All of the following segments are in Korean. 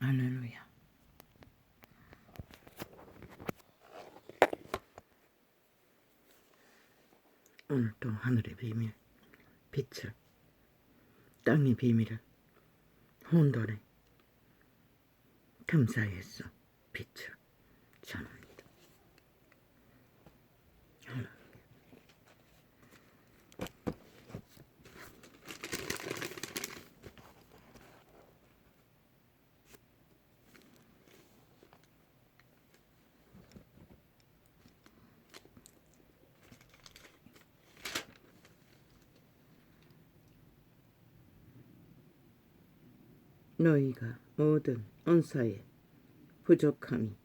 할렐루야. 오늘 또 하늘의 비밀, 빛을, 땅의 비밀을 혼돈의 틈 사이에서 빛을 전합니다. 너희가 모든 은사에 부족함이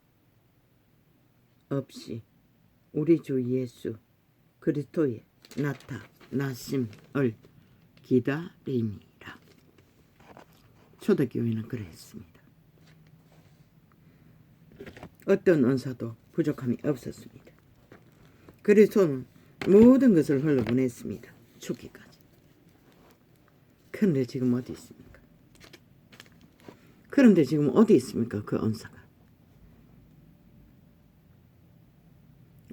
없이 우리 주 예수 그리스도의 나타나심을 기다림이라. 초대교회는 그랬습니다. 어떤 은사도 부족함이 없었습니다. 그리스도는 모든 것을 흘러보냈습니다. 죽기까지. 그런데 지금 어디 있습니까? 그런데 지금 어디 있습니까? 그 은사가.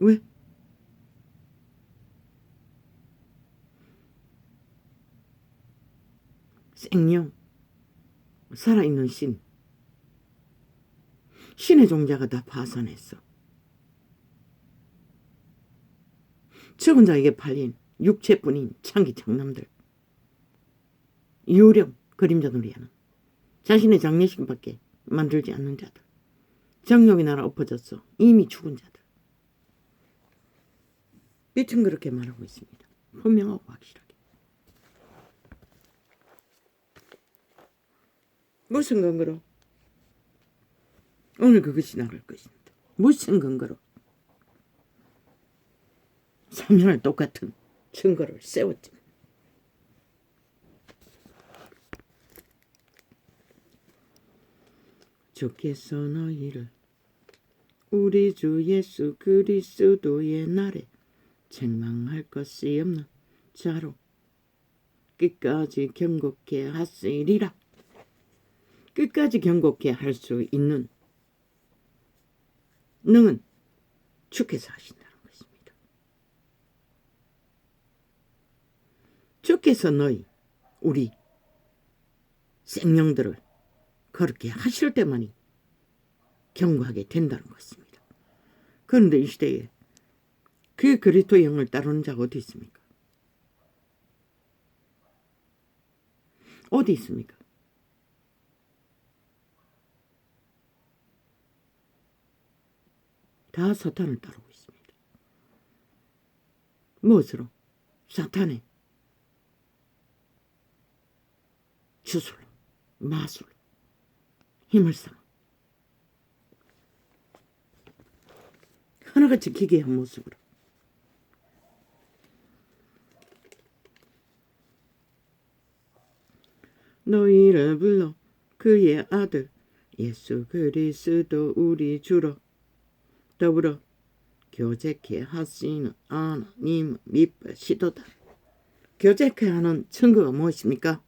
왜? 생명, 살아있는 신의 종자가 다 파산했어. 죽은 자에게 팔린 육체뿐인 창기 장남들, 유령 그림자 놀이하는 자신의 장례식밖에 만들지 않는 자들, 정욕의 나라 엎어졌어. 이미 죽은 자들. 빛은 그렇게 말하고 있습니다. 분명하고 확실하게. 무슨 근거로? 오늘 그것이 나갈 것입니다. 무슨 근거로? 3년을 똑같은 증거를 세웠지만 주께서 너희를 우리 주 예수 그리스도의 날에 책망할 것이 없는 자로 끝까지 경고케 하시리라. 끝까지 경고케 할 수 있는 능은 주께서 하신다는 것입니다. 주께서 우리 생명들을 그렇게 하실 때만이 경고하게 된다는 것입니다. 그런데 이 시대에 그 그리스도의 영을 따르는 자가 어디 있습니까? 어디 있습니까? 다 사탄을 따르고 있습니다. 무엇으로? 사탄의 주술로, 마술로 힘을 삼아 하나같이 기괴한 모습으로 너희를 불러 그의 아들 예수 그리스도 우리 주로 더불어 교제케 하시는 하나님 미쁘시도다. 교제케 하는 증거가 무엇입니까?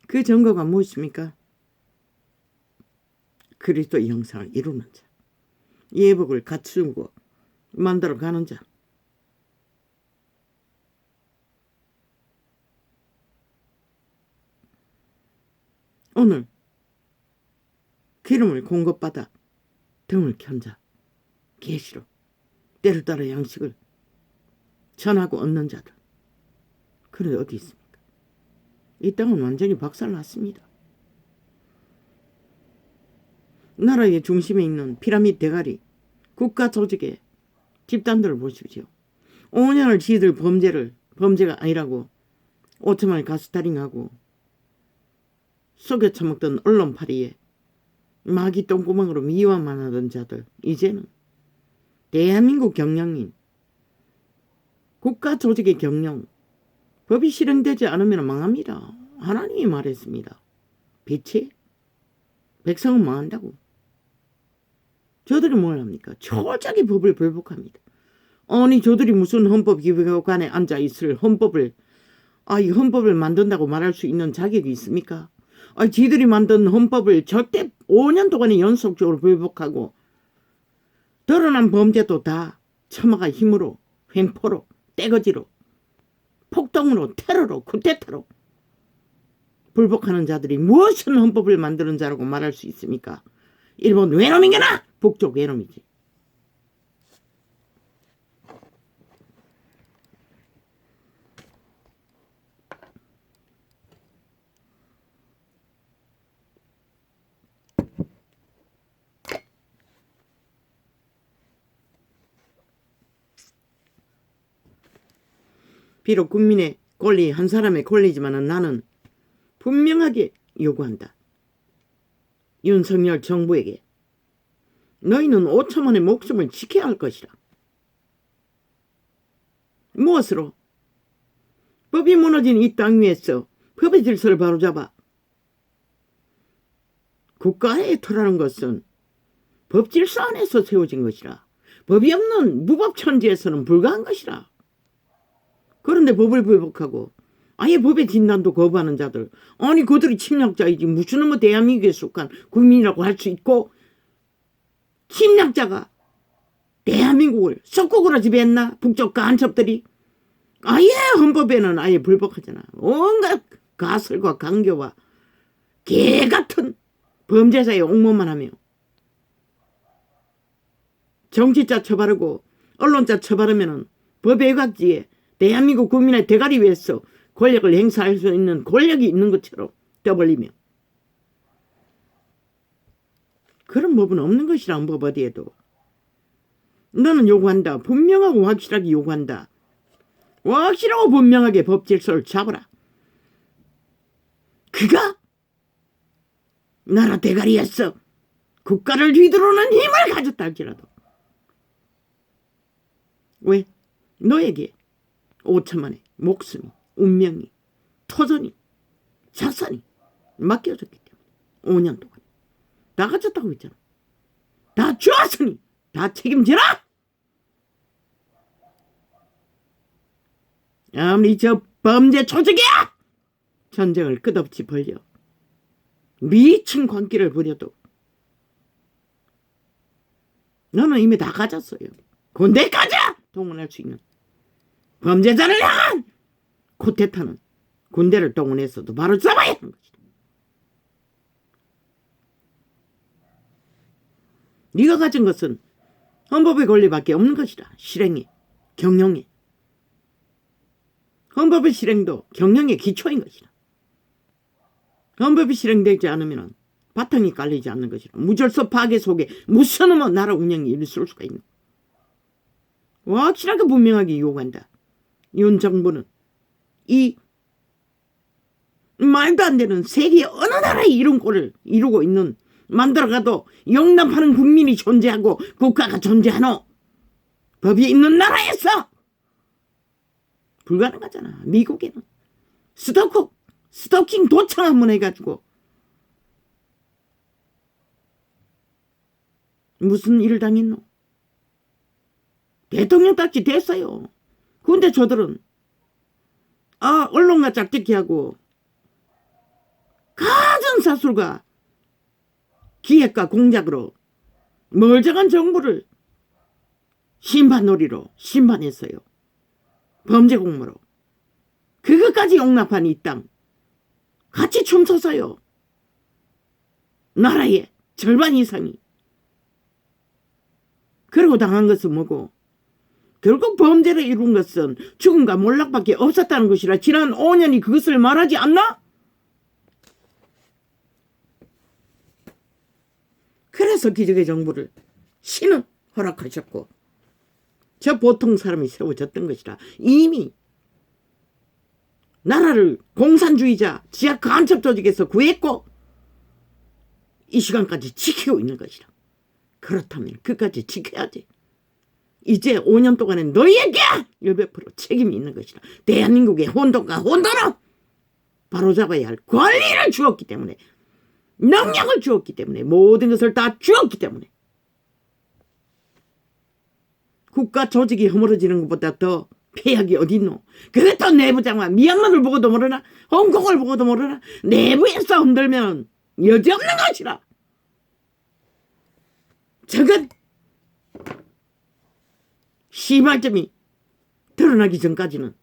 그 증거가 무엇입니까? 그리스도의 형상을 이루는 자, 예복을 갖추고 만들어가는 자, 오늘 기름을 공급받아 등을 켠 자, 계시로 때를 따라 양식을 전하고 얻는 자들, 그래 어디 있습니까? 이 땅은 완전히 박살났습니다. 나라의 중심에 있는 피라미드 대가리 국가 조직의 집단들을 보십시오. 5년을 지들 범죄가 아니라고 오토마이 가스타링하고 속여 처먹던 언론파리에 마귀 똥구멍으로 미화만 하던 자들, 이제는 대한민국 경영인, 국가 조직의 경영, 법이 실행되지 않으면 망합니다. 하나님이 말했습니다. 빛이 백성은 망한다고. 저들이 뭘 합니까? 초작의 법을 불복합니다. 아니 저들이 무슨 헌법기획관에 앉아있을 이 헌법을 만든다고 말할 수 있는 자격이 있습니까? 지들이 만든 헌법을 절대 5년 동안에 연속적으로 불복하고 드러난 범죄도 다 처마가 힘으로, 횡포로, 떼거지로, 폭동으로, 테러로, 쿠데타로 불복하는 자들이 무엇을 헌법을 만드는 자라고 말할 수 있습니까? 일본 외놈이거나 북쪽 외놈이지. 비록 국민의 권리, 한 사람의 권리지만 나는 분명하게 요구한다. 윤석열 정부에게 너희는 5천만의 목숨을 지켜야 할 것이라. 무엇으로? 법이 무너진 이 땅 위에서 법의 질서를 바로잡아. 국가의 터라는 것은 법 질서 안에서 세워진 것이라. 법이 없는 무법천지에서는 불가한 것이라. 그런데 법을 불복하고 아예 법의 진단도 거부하는 자들, 아니 그들이 침략자이지 무슨 뭐 대한민국에 속한 국민이라고 할 수 있고, 침략자가 대한민국을 속국으로 지배했나? 북쪽 간첩들이 아예 헌법에는 아예 불복하잖아. 온갖 가설과 강교와 개같은 범죄자의 옹호만 하며 정치자 처바르고 언론자 처바르면은 법의 각지에 대한민국 국민의 대가리 위에서 권력을 행사할 수 있는 권력이 있는 것처럼 떠벌리며, 그런 법은 없는 것이라. 법 어디에도. 너는 요구한다. 분명하고 확실하게 요구한다. 확실하고 분명하게 법 질서를 잡아라. 그가 나라 대가리에서 국가를 휘두르는 힘을 가졌다 할지라도. 왜? 너에게 5천만의 목숨이, 운명이, 토전이, 자산이 맡겨졌기 때문에 5년 동안 다 가졌다고 했잖아. 다 주었으니 다 책임지라. 아무리 저 범죄 조직이야 전쟁을 끝없이 벌려 미친 광기를 부려도 너는 이미 다 가졌어요. 군대까지 동원할 수 있는 범죄자를 향한 쿠데타는 군대를 동원해서도 바로 잡아야 하는 것이다. 네가 가진 것은 헌법의 권리밖에 없는 것이다. 실행에, 경영에. 헌법의 실행도 경영의 기초인 것이다. 헌법이 실행되지 않으면 바탕이 깔리지 않는 것이다. 무질서 파괴 속에 무슨 나라 운영이 있을 수가 있는. 확실하게 분명하게 요구한다. 윤 정부는 이 말도 안 되는 세계 어느 나라의 이런 꼴을 이루고 있는, 만들어가도 용납하는 국민이 존재하고 국가가 존재하노 법이 있는 나라에서 불가능하잖아. 미국에는 스토킹 도청 한번 해가지고 무슨 일을 당했노? 대통령 딱지 됐어요. 근데 저들은 언론과 짝짓기하고 가진 사술과 기획과 공작으로 멀쩡한 정부를 심판놀이로 심판했어요. 범죄 공모로. 그것까지 용납한 이 땅 같이 춤춰서요. 나라의 절반 이상이. 그리고 당한 것은 뭐고? 결국 범죄를 이룬 것은 죽음과 몰락밖에 없었다는 것이라. 지난 5년이 그것을 말하지 않나? 그래서 기적의 정부를 신은 허락하셨고 저 보통 사람이 세워졌던 것이라. 이미 나라를 공산주의자 지하 간첩 조직에서 구했고 이 시간까지 지키고 있는 것이라. 그렇다면 끝까지 지켜야지. 이제 5년 동안은 너희에게 100% 책임이 있는 것이라. 대한민국의 혼돈과 혼돈을 바로잡아야 할 권리를 주었기 때문에, 능력을 주었기 때문에, 모든 것을 다 주었기 때문에 국가 조직이 허물어지는 것보다 더 폐약이 어딨노? 그것도 내부장관 미얀마를 보고도 모르나? 홍콩을 보고도 모르나? 내부에서 흔들면 여지없는 것이라. 저건 시발점이 드러나기 전까지는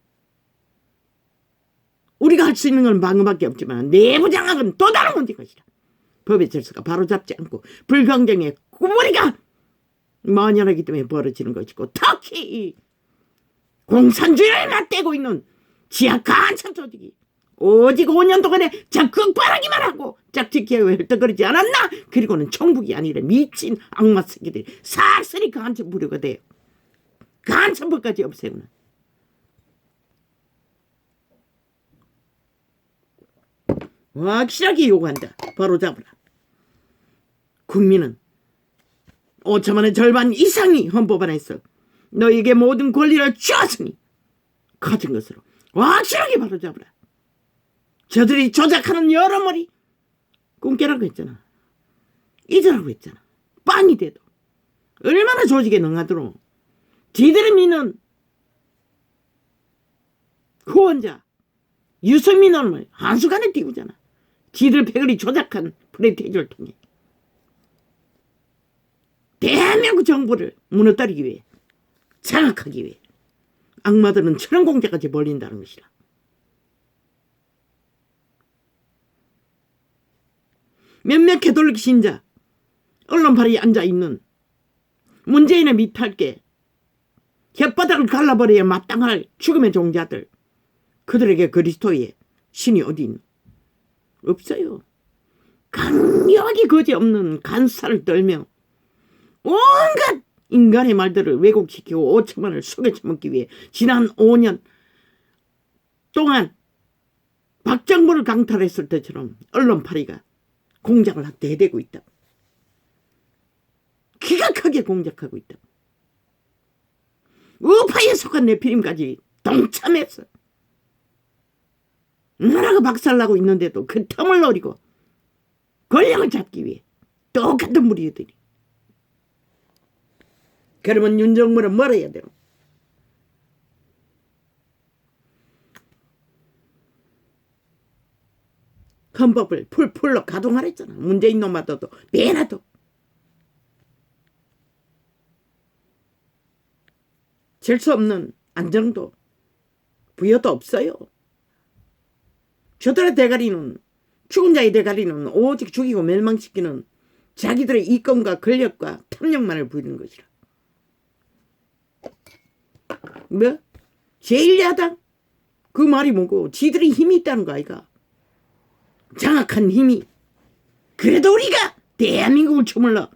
우리가 할 수 있는 건 방어밖에 없지만 내부 장악은 또 다른 문제인 것이다. 법의 질서가 바로잡지 않고 불경쟁의 꾸물이가 만연하기 때문에 벌어지는 것이고, 특히 공산주의를 맞대고 있는 지하 간첩 조직이 오직 5년 동안에 적극 바라기만 하고 짝짓기하고 헐떡거리지 않았나? 그리고는 총북이 아니라 미친 악마 새끼들이 싹쓸이 간첩 부류가 돼요. 간첩법까지 없애우는. 확실하게 요구한다. 바로 잡으라. 국민은 5천만의 절반 이상이 헌법 안에서 너에게 모든 권리를 주었으니 가진 것으로 확실하게 바로 잡으라. 저들이 조작하는 여러머리 꿈깨라고 했잖아. 잊으라고 했잖아. 빵이 돼도 얼마나 조직에 능하도록 지들이 믿는 후원자 유승민을 한순간에 띄우잖아. 지들 패거리 조작한 프레테이저를 통해 대한민국 정부를 무너뜨리기 위해, 장악하기 위해 악마들은 천원공자까지 벌린다는 것이다. 몇몇 개돌릭 신자, 언론팔이 앉아있는 문재인의 미탈게 혓바닥을 갈라버려야 마땅할 죽음의 종자들, 그들에게 그리스도의 신이 어디 있노? 없어요. 강력하게 거지없는 간사를 떨며 온갖 인간의 말들을 왜곡시키고 5천만을 속여 처먹기 위해 지난 5년 동안 박정부를 강탈했을 때처럼 언론파리가 공작을 대대고 있다. 기각하게 공작하고 있다. 우파에 속한 네피림까지 동참했어. 나라가 박살나고 있는데도 그 틈을 노리고 권력을 잡기 위해 똑같은 무리들이. 그러면 윤정부는 뭘 해야 돼요? 헌법을 풀풀로 가동하랬잖아. 문재인 놈마저도 매나도. 질 수 없는 안정도 부여도 없어요. 저들의 대가리는, 죽은 자의 대가리는 오직 죽이고 멸망시키는 자기들의 이권과 권력과 탐욕만을 부리는 것이라. 뭐? 제1야당? 그 말이 뭐고? 지들이 힘이 있다는 거 아이가? 장악한 힘이. 그래도 우리가 대한민국을 주물러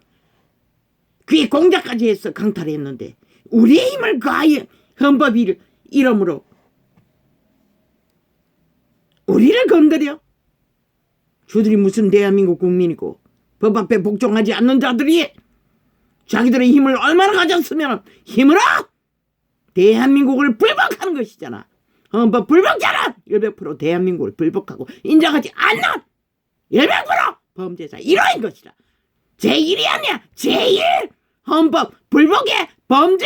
그의 공작까지 해서 강탈했는데 우리의 힘을 가해 헌법 이름으로 우리를 건드려? 저들이 무슨 대한민국 국민이고 법 앞에 복종하지 않는 자들이 자기들의 힘을 얼마나 가졌으면 힘으로 대한민국을 불복하는 것이잖아. 헌법 불복자는 100% 대한민국을 불복하고 인정하지 않는 100% 범죄자 1호인 것이다. 제1이 아니야. 제1 헌법 불복의 범죄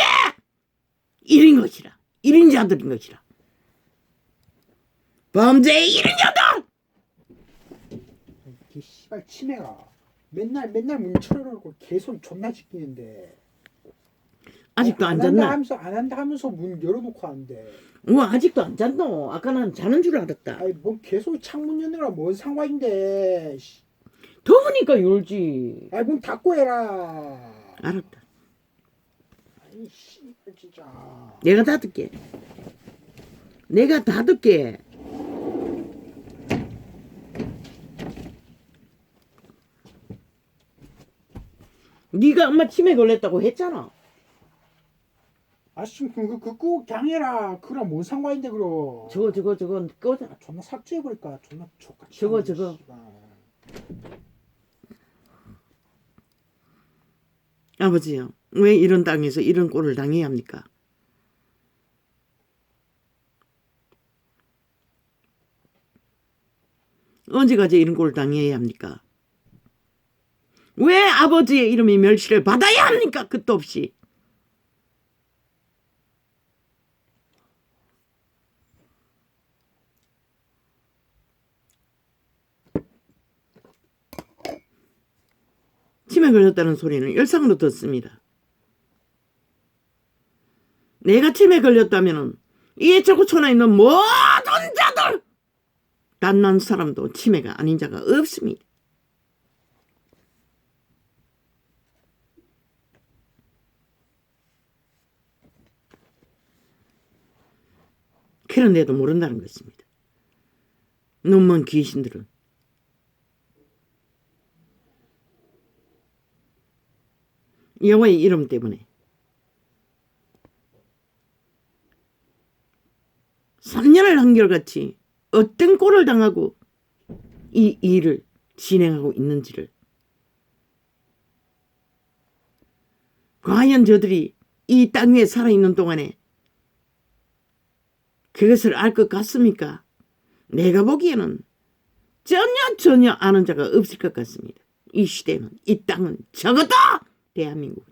1인 것이라. 1인자들인 것이라. 범죄의 1인자들! 이 씨발 치매가 맨날 문철하고 계속 존나 지키는데 아직도 안 잤나? 안 한다 하면서 문 열어놓고 하는데. 아직도 안 잤노? 아까는 자는 줄 알았다. 아니 뭐 계속 창문 여느라 뭔 상관인데. 더우니까 열지. 아이 문 닫고 해라. 알았다. 아이 씨발 진짜. 내가 닫을게. 내가 닫을게. 네가 엄마 치매 걸렸다고 했잖아. 아씨 그거 그냥 해라. 그랑 뭔 상관인데 그럼. 저거 꺼자. 존나 삭제해버릴까. 존나 족같이. 저거. 아버지요, 왜 이런 땅에서 이런 꼴을 당해야 합니까? 언제까지 이런 꼴을 당해야 합니까? 왜 아버지의 이름이 멸시를 받아야 합니까? 끝도 없이. 치매 걸렸다는 소리는 일상으로 듣습니다. 내가 치매 걸렸다면 이 저구촌에 있는 모든 자들 단 한 사람도 치매가 아닌 자가 없습니다. 그런데도 모른다는 것입니다. 눈먼 귀신들은. 여호와의 이름 때문에 3년을 한결같이 어떤 꼴을 당하고 이 일을 진행하고 있는지를 과연 저들이 이 땅 위에 살아있는 동안에 그것을 알 것 같습니까? 내가 보기에는 전혀 아는 자가 없을 것 같습니다. 이 시대는, 이 땅은 적어도 대한민국.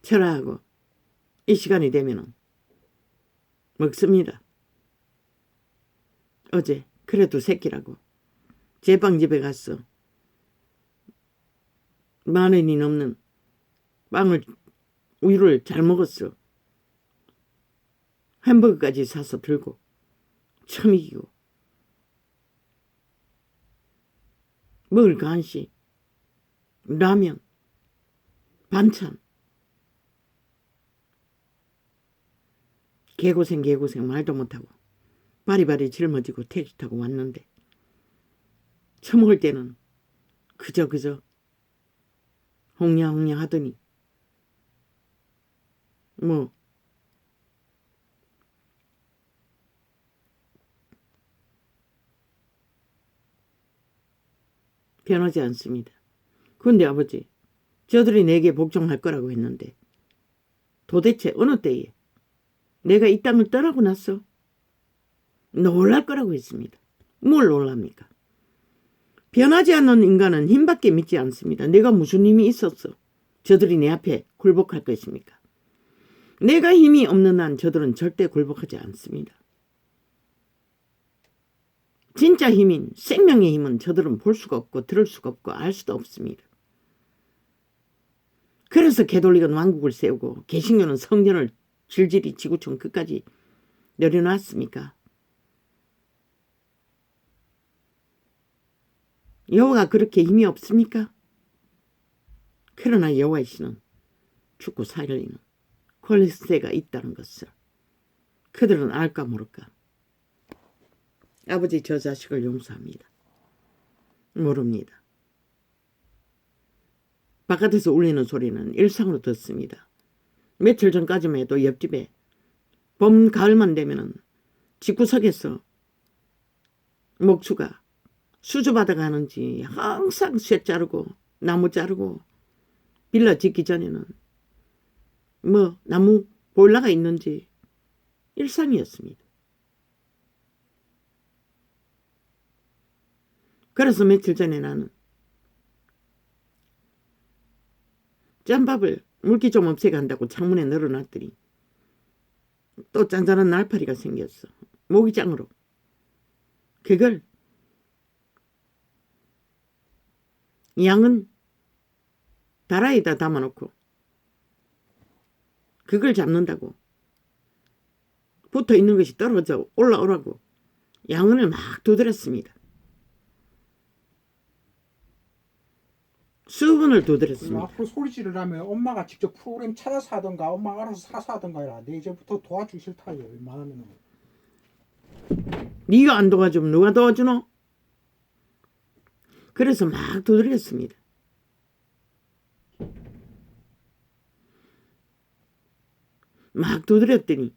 철학하고 이 시간이 되면은 먹습니다. 어제 그래도 새끼라고 제빵집에 가서 10,000원이 넘는 빵을 우유를 잘 먹었어. 햄버거까지 사서 들고 처먹이고 먹을 간식 라면 반찬 개고생 말도 못하고 바리바리 짊어지고 택시 타고 왔는데 처먹을 때는 그저 홍냐 하더니 뭐 변하지 않습니다. 그런데 아버지 저들이 내게 복종할 거라고 했는데 도대체 어느 때에 내가 이 땅을 떠나고 나서 놀랄 거라고 했습니다. 뭘 놀랍니까? 변하지 않는 인간은 힘밖에 믿지 않습니다. 내가 무슨 힘이 있었어? 저들이 내 앞에 굴복할 것입니까? 내가 힘이 없는 한 저들은 절대 굴복하지 않습니다. 진짜 힘인 생명의 힘은 저들은 볼 수가 없고 들을 수가 없고 알 수도 없습니다. 그래서 개돌릭은 왕국을 세우고 개신교는 성전을 질질이 지구촌 끝까지 내려놨습니까? 여호와가 그렇게 힘이 없습니까? 그러나 여호와의 신은 죽고 살리는 권세가 있다는 것을 그들은 알까 모를까? 아버지 저 자식을 용서합니다. 모릅니다. 바깥에서 울리는 소리는 일상으로 듣습니다. 며칠 전까지만 해도 옆집에 봄, 가을만 되면은 집구석에서 목추가 수주받아 가는지 항상 쇠 자르고 나무 자르고 빌라 짓기 전에는 뭐 나무 보일러가 있는지 일상이었습니다. 그래서 며칠 전에 나는 짬밥을 물기 좀 없애간다고 창문에 널어놨더니 또 짠짠한 날파리가 생겼어. 모기장으로. 그걸 양은 다라에다 담아놓고 그걸 잡는다고 붙어있는 것이 떨어져 올라오라고 양은을 막 두드렸습니다. 수분을 두드렸습니다. 앞으로 소리 지르려면 엄마가 직접 프로그램 찾아서 하던가 엄마가 알아서 사서 하던가 해라. 내 이제부터 도와주기 싫다. 웬만하면. 네가 안 도와주면 누가 도와주노? 그래서 막 두드렸습니다. 막 두드렸더니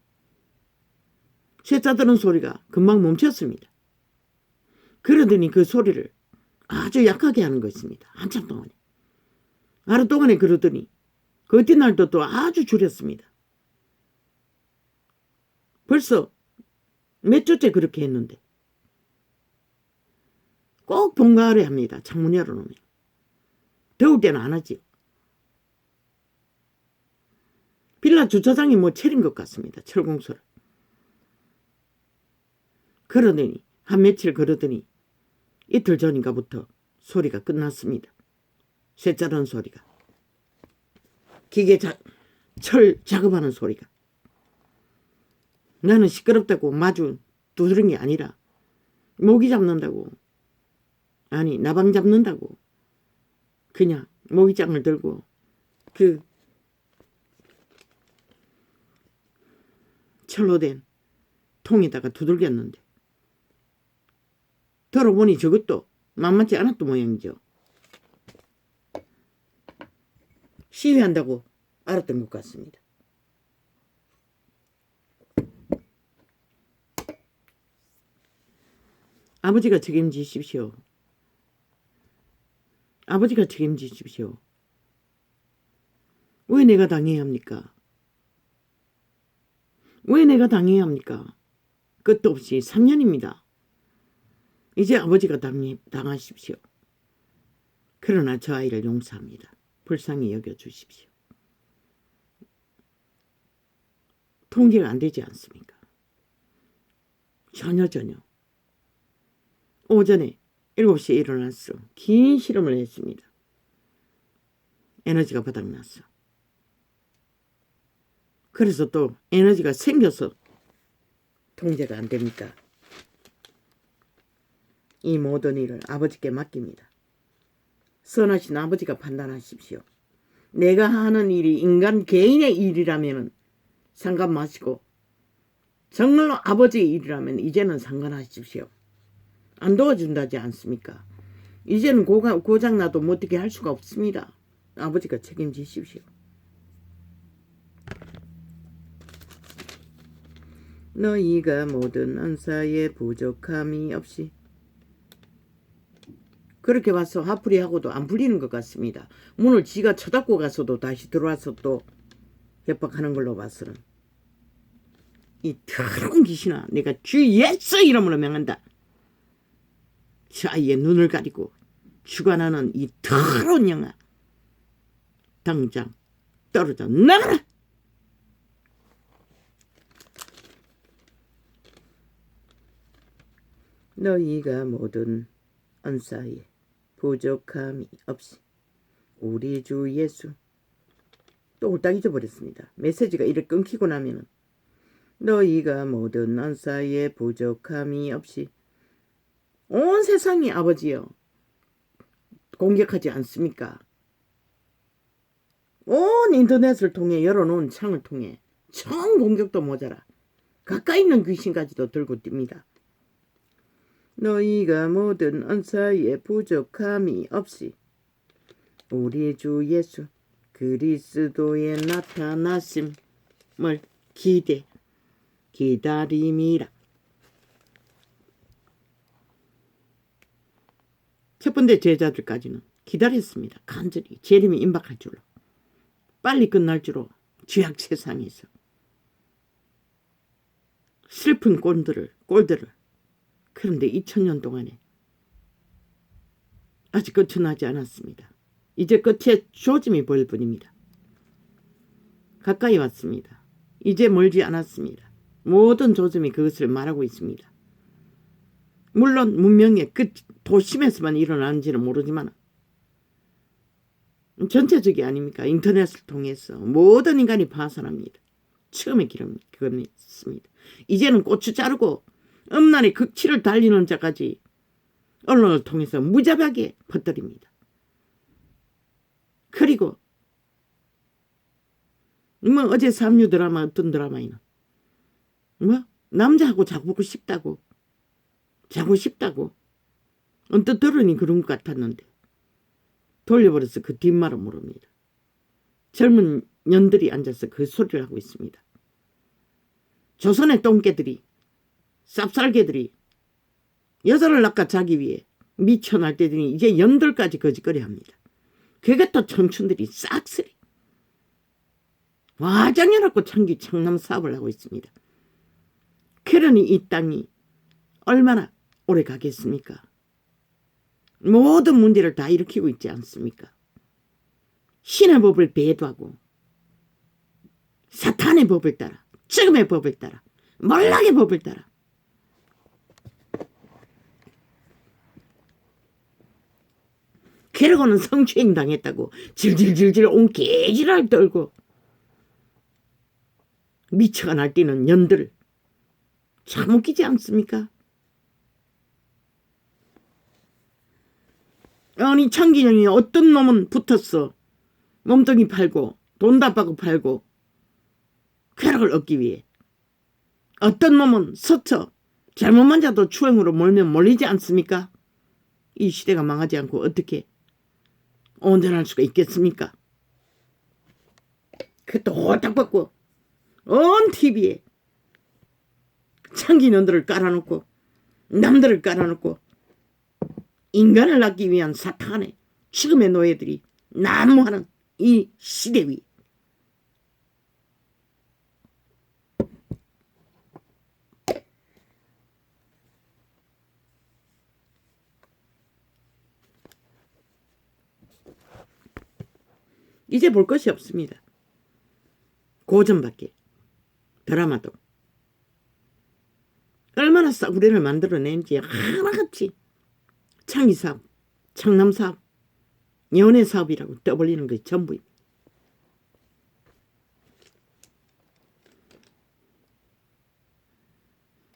쇠 짜드는 소리가 금방 멈췄습니다. 그러더니 그 소리를 아주 약하게 하는 것입니다. 한참 동안에. 하루 동안에 그러더니 그 뒤날도 또 아주 줄였습니다. 벌써 몇 주째 그렇게 했는데 꼭 봄, 가을에 합니다. 창문 열어놓으면. 더울 때는 안 하지. 빌라 주차장이 뭐 철인 것 같습니다. 철공소를. 그러더니 한 며칠 그러더니 이틀 전인가부터 소리가 끝났습니다. 쇠자른 소리가. 철 작업하는 소리가. 나는 시끄럽다고 마주 두드린 게 아니라 모기 잡는다고, 아니 나방 잡는다고 그냥 모기장을 들고 그 철로 된 통에다가 두들겼는데 들어보니 저것도 만만치 않았던 모양이죠. 시위한다고 알았던 것 같습니다. 아버지가 책임지십시오. 아버지가 책임지십시오. 왜 내가 당해야 합니까? 왜 내가 당해야 합니까? 끝도 없이 3년입니다. 이제 아버지가 당하십시오. 그러나 저 아이를 용서합니다. 불쌍히 여겨주십시오. 통제가 안 되지 않습니까? 전혀. 오전에 7시에 일어났어. 긴 실험을 했습니다. 에너지가 바닥났어. 그래서 또 에너지가 생겨서 통제가 안 됩니까? 이 모든 일을 아버지께 맡깁니다. 선하신 아버지가 판단하십시오. 내가 하는 일이 인간 개인의 일이라면 상관 마시고 정말로 아버지의 일이라면 이제는 상관하십시오. 안 도와준다지 않습니까? 이제는 고장나도 뭐 어떻게 할 수가 없습니다. 아버지가 책임지십시오. 너희가 모든 은사에 부족함이 없이. 그렇게 와서 화풀이하고도 안 풀리는 것 같습니다. 문을 지가 쳐닫고 가서도 다시 들어와서 또 협박하는 걸로 봐서는 이 더러운 귀신아, 내가 주 예수 이름으로 명한다. 저 아이의 눈을 가리고 주관하는 이 더러운 영아, 당장 떨어져 나가라. 너희가 모든 은사에 부족함이 없이 우리 주 예수. 또 홀딱 잊어버렸습니다. 메시지가 이렇게 끊기고 나면은 너희가 모든 은사에 부족함이 없이 온 세상이 아버지여 공격하지 않습니까? 온 인터넷을 통해 열어놓은 창을 통해 전 공격도 모자라 가까이 있는 귀신까지도 들고 뜁니다. 너희가 모든 은사에 부족함이 없이 우리 주 예수 그리스도의 나타나심을 기다림이라. 첫 번째 제자들까지는 기다렸습니다. 간절히 재림이 임박할 줄로, 빨리 끝날 줄로, 죄악 세상에서 슬픈 꼴들을. 그런데 2000년 동안에 아직 끝은 나지 않았습니다. 이제 끝에 조짐이 보일 뿐입니다. 가까이 왔습니다. 이제 멀지 않았습니다. 모든 조짐이 그것을 말하고 있습니다. 물론 문명의 끝 도심에서만 일어나는지는 모르지만 전체적이 아닙니까? 인터넷을 통해서 모든 인간이 파산합니다. 처음에 그랬습니다. 이제는 고추 자르고 음란의 극치를 달리는 자까지 언론을 통해서 무자비하게 퍼뜨립니다. 그리고 뭐 어제 삼류 드라마 어떤 드라마에는 뭐 남자하고 자고 싶다고 언뜻 들으니 그런 것 같았는데 돌려버려서 그 뒷말은 모릅니다. 젊은 년들이 앉아서 그 소리를 하고 있습니다. 조선의 똥개들이 쌉쌀개들이 여자를 낚아자기 위해 미쳐날 때더니 이제 연들까지 거짓거리 합니다. 그게 또 청춘들이 싹쓸이 와장해놓고 창남 사업을 하고 있습니다. 그러니 이 땅이 얼마나 오래 가겠습니까? 모든 문제를 다 일으키고 있지 않습니까? 신의 법을 배도하고 사탄의 법을 따라, 지금의 법을 따라, 몰락의 법을 따라 그러고는 성추행 당했다고 질질질질 온 개지랄 떨고 미쳐가 날뛰는 년들 참 웃기지 않습니까? 아니 창기령이 어떤 놈은 붙었어. 몸뚱이 팔고 돈 다 받고 팔고 쾌락을 얻기 위해. 어떤 놈은 서쳐 잘못만 자도 추행으로 몰면 몰리지 않습니까? 이 시대가 망하지 않고 어떻게 온전할 수가 있겠습니까? 그것도 호딱 받고 온 TV에 창기년들을 깔아놓고 남들을 깔아놓고 인간을 낳기 위한 사탄의 지금의 노예들이 난무하는 이 시대 위 이제 볼 것이 없습니다. 고전밖에. 드라마도 얼마나 싸구려를 만들어낸지 하나같이 창의사업, 창남사업, 연애사업이라고 떠벌리는 것이 전부입니다.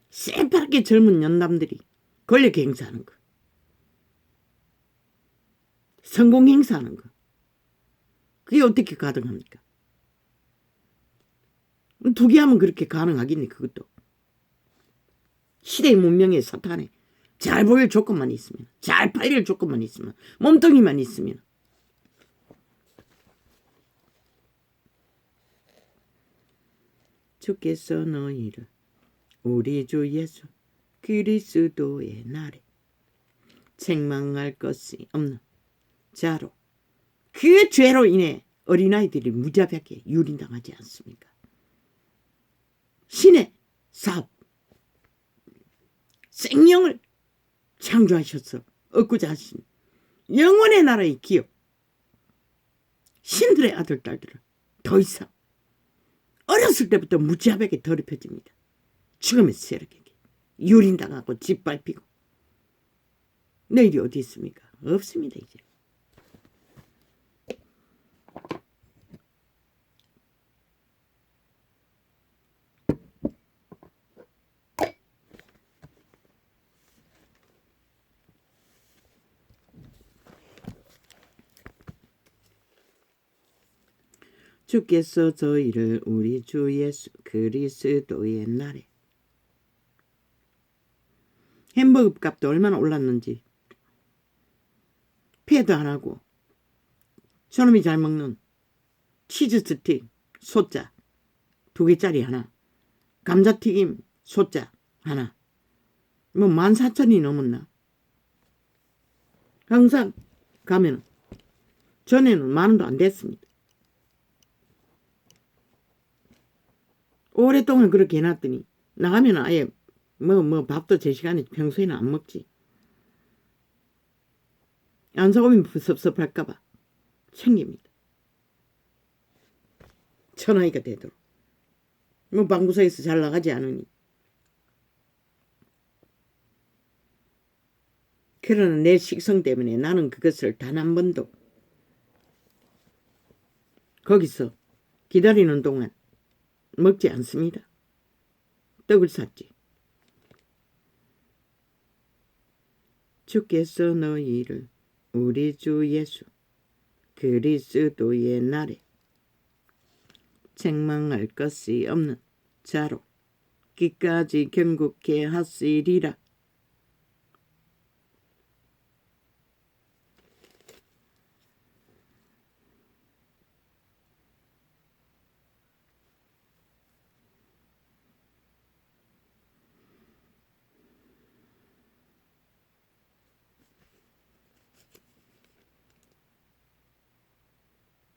새파랗게 젊은 연남들이 권력 행사하는 거, 성공 행사하는 거, 그게 어떻게 가능합니까? 두 개 하면 그렇게 가능하겠니? 그것도 시대의 문명의 사탄에 잘 보일 조건만 있으면, 잘 팔릴 조건만 있으면, 몸뚱이만 있으면. 주께서 너희를 우리 주 예수 그리스도의 날에 책망할 것이 없는 자로 그 죄로 인해 어린아이들이 무자비하게 유린당하지 않습니까? 신의 사업, 생명을 창조하셔서 얻고자 하신 영원의 나라의 기업, 신들의 아들 딸들은 더 이상 어렸을 때부터 무자비하게 더럽혀집니다. 죽음의 세력에게 유린당하고 짓밟히고. 내일이 어디 있습니까? 없습니다. 이제. 주께서 저희를 우리 주 예수 그리스도의 날에 햄버거 값도 얼마나 올랐는지 패도 안 하고 저놈이 잘 먹는 치즈 스틱 소자 2개짜리 하나, 감자튀김 소자 하나, 뭐 14,000원이 넘었나? 항상 가면은 전에는 10,000원도 안 됐습니다. 오랫동안 그렇게 해놨더니 나가면 아예 뭐 밥도 제 시간에 평소에는 안 먹지. 안 사오면 섭섭할까봐 챙깁니다. 천하이가 되도록. 뭐 방구석에서 잘 나가지 않으니. 그러나 내 식성 때문에 나는 그것을 단 한 번도 거기서 기다리는 동안 먹지 않습니다. 떡을 샀지. 주께서 너희를 우리 주 예수 그리스도의 날에 책망할 것이 없는 자로 끝까지 경고케 하시리라.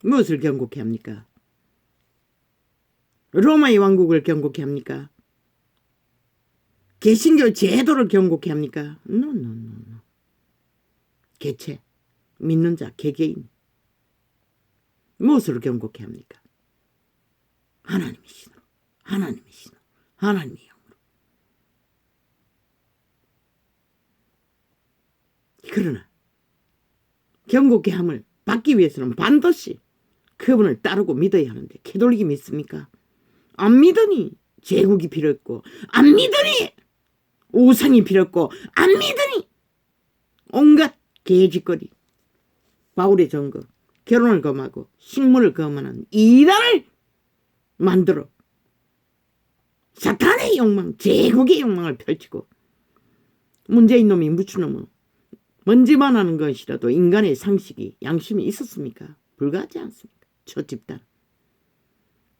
무엇을 경고케 합니까? 로마의 왕국을 경고케 합니까? 개신교 제도를 경고케 합니까? No. 개체, 믿는 자, 개개인. 무엇으로 경고케 합니까? 하나님의 신으로, 하나님의 신으로, 하나님의 영으로. 그러나 경고케 함을 받기 위해서는 반드시 그분을 따르고 믿어야 하는데 캐톨릭이 믿습니까? 안 믿으니 제국이 필요 없고, 안 믿으니 우상이 필요 없고, 안 믿으니 온갖 개짓거리, 바울의 증거, 결혼을 금하고 식물을 금하는 이단을 만들어 사탄의 욕망, 제국의 욕망을 펼치고, 문재인 놈이 무슨 놈은 먼지만 하는 것이라도 인간의 상식이 양심이 있었습니까? 불가하지 않습니까? 저 집단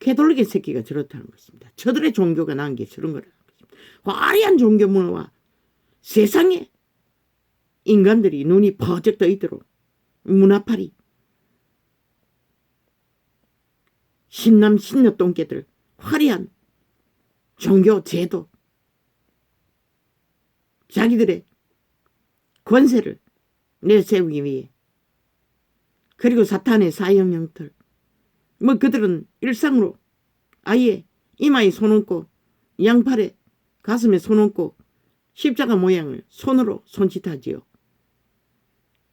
캐톨릭의 새끼가 저렇다는 것입니다. 저들의 종교가 난 게 저런 거라는 것입니다. 화려한 종교 문화와 세상에 인간들이 눈이 퍼쩍 떠 있도록 문화팔이, 신남 신녀 똥개들 화려한 종교 제도, 자기들의 권세를 내세우기 위해, 그리고 사탄의 사형 형틀, 뭐 그들은 일상으로 아예 이마에 손 얹고 양팔에 가슴에 손 얹고 십자가 모양을 손으로 손짓하지요.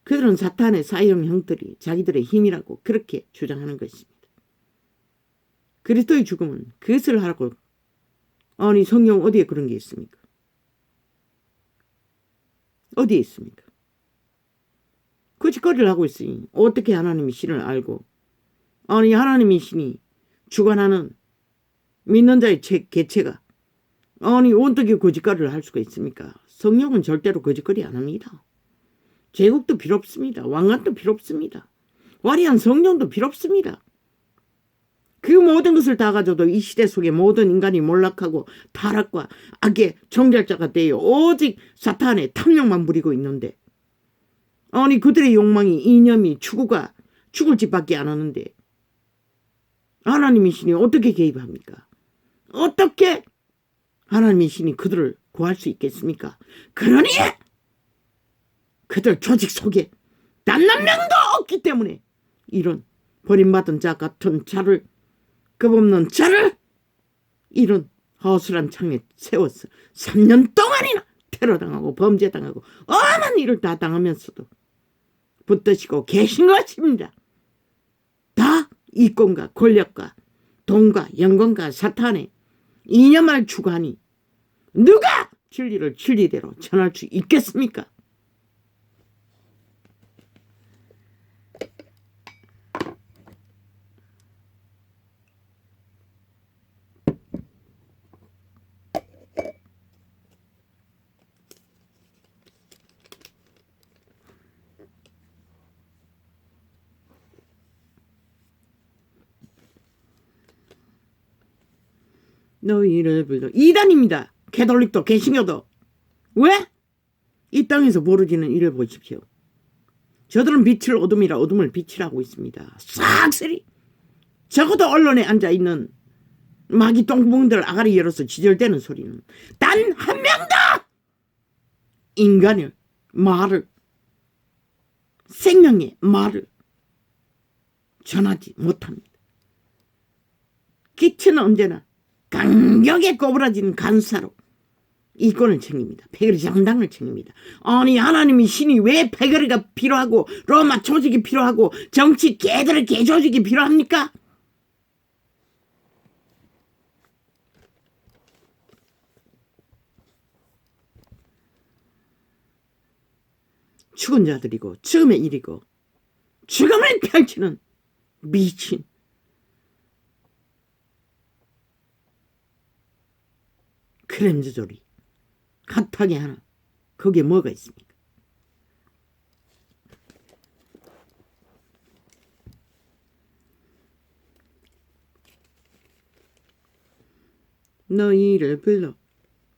그들은 사탄의 사형 형들이 자기들의 힘이라고 그렇게 주장하는 것입니다. 그리스도의 죽음은 그것을 하라고. 아니 성경 어디에 그런 게 있습니까? 어디에 있습니까? 거짓거리를 하고 있으니 어떻게 하나님이 신을 알고, 아니 하나님이 신이 주관하는 믿는 자의 개체가 아니 어떻게 거짓거리를 할 수가 있습니까? 성령은 절대로 거짓거리 안 합니다. 제국도 필요 없습니다. 왕관도 필요 없습니다. 화려한 성령도 필요 없습니다. 그 모든 것을 다 가져도 이 시대 속에 모든 인간이 몰락하고 타락과 악의 종결자가 되어 오직 사탄의 탐욕만 부리고 있는데, 아니 그들의 욕망이 이념이 추구가 죽을 짓밖에 안 하는데 하나님의 신이 어떻게 개입합니까? 어떻게 하나님의 신이 그들을 구할 수 있겠습니까? 그러니 그들 조직 속에 단 한 명도 없기 때문에 이런 버림받은 자 같은 자를, 겁없는 자를 이런 허술한 창에 세워서 3년 동안이나 테러당하고 범죄당하고 엄한 일을 다 당하면서도 붙드시고 계신 것입니다. 다 이권과 권력과 돈과 영광과 사탄의 이념을 추구하니 누가 진리를 진리대로 전할 수 있겠습니까? 너희를 불러 이단입니다. 캐톨릭도 개신교도. 왜? 이 땅에서 벌어지는 일을 보십시오. 저들은 빛을 어둠이라 어둠을 빛이라고 있습니다. 싹쓸이 적어도 언론에 앉아있는 마귀 똥구멍들 아가리 열어서 지절대는 소리는 단 한 명도 인간의 말을, 생명의 말을 전하지 못합니다. 기치는 언제나 강력에 꼬부라진 간사로 이권을 챙깁니다. 패거리 장당을 챙깁니다. 아니 하나님이 신이 왜 패거리가 필요하고 로마 조직이 필요하고 정치 개들의 개조직이 필요합니까? 죽은 자들이고 죽음의 일이고 죽음을 펼치는 미친 크렘즈조리 핫하게 하나, 거기에 뭐가 있습니까? 너희를 불러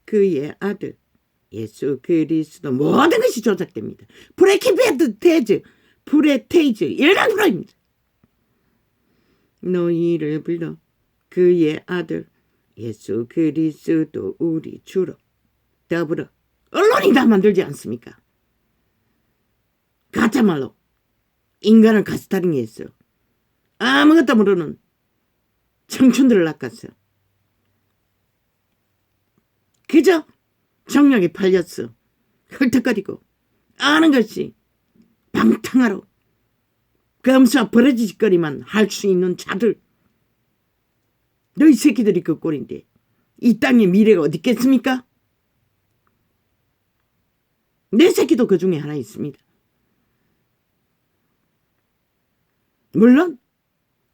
그의 아들 예수 그리스도, 모든 것이 조작됩니다. 브레이킹배드 프레테이즈 일간 프로입니다. 너희를 불러 그의 아들 예수 그리스도 우리 주로 더불어 언론이 다 만들지 않습니까? 가짜말로 인간을 가스타링했어. 아무것도 모르는 청춘들을 낚았어. 그저 정력에 팔렸어. 헐떡거리고 아는 것이 방탕하러 검사 버러지거리만 할 수 있는 자들, 너희 새끼들이 그 꼴인데 이 땅의 미래가 어디 있겠습니까? 내 새끼도 그 중에 하나 있습니다. 물론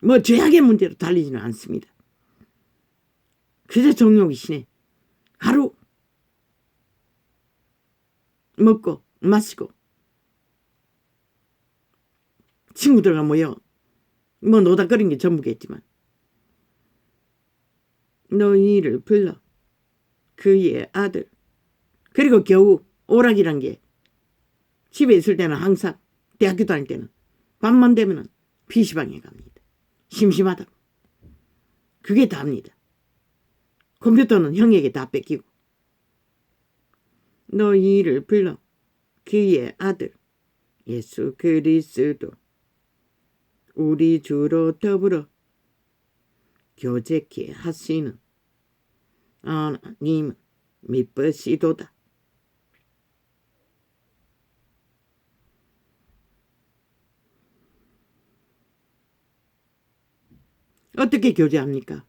뭐 죄악의 문제로 달리지는 않습니다. 그저 정욕이 시네. 하루 먹고 마시고 친구들과 모여 뭐 노닥거린 게 전부겠지만 너희를 불러 그의 아들, 그리고 겨우 오락이란 게 집에 있을 때는 항상 대학교 다닐 때는 밤만 되면은 PC방에 갑니다. 심심하다고. 그게 다입니다. 컴퓨터는 형에게 다 뺏기고. 너희를 불러 그의 아들 예수 그리스도 우리 주로 더불어 교제케 하시는 하나님은 미쁘시도다. 어떻게 교제합니까?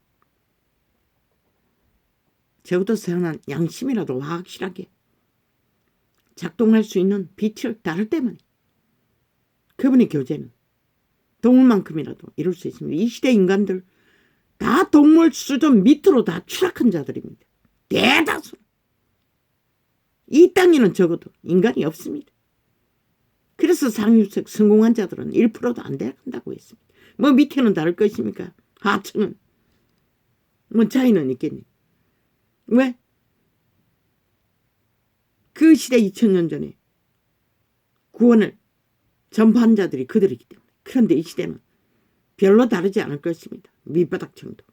적어도 세어난 양심이라도 확실하게 작동할 수 있는 빛을 따를 때만 그분의 교제는 동물만큼이라도 이룰 수 있습니다. 이 시대 인간들 다 동물 수준 밑으로 다 추락한 자들입니다. 대다수. 이 땅에는 적어도 인간이 없습니다. 그래서 상류층 성공한 자들은 1%도 안 돼간다고 했습니다. 뭐 밑에는 다를 것입니까? 하층은. 뭐 차이는 있겠니? 왜? 그 시대 2000년 전에 구원을 전파한 자들이 그들이기 때문에. 그런데 이 시대는 별로 다르지 않을 것입니다. 밑바닥 정도.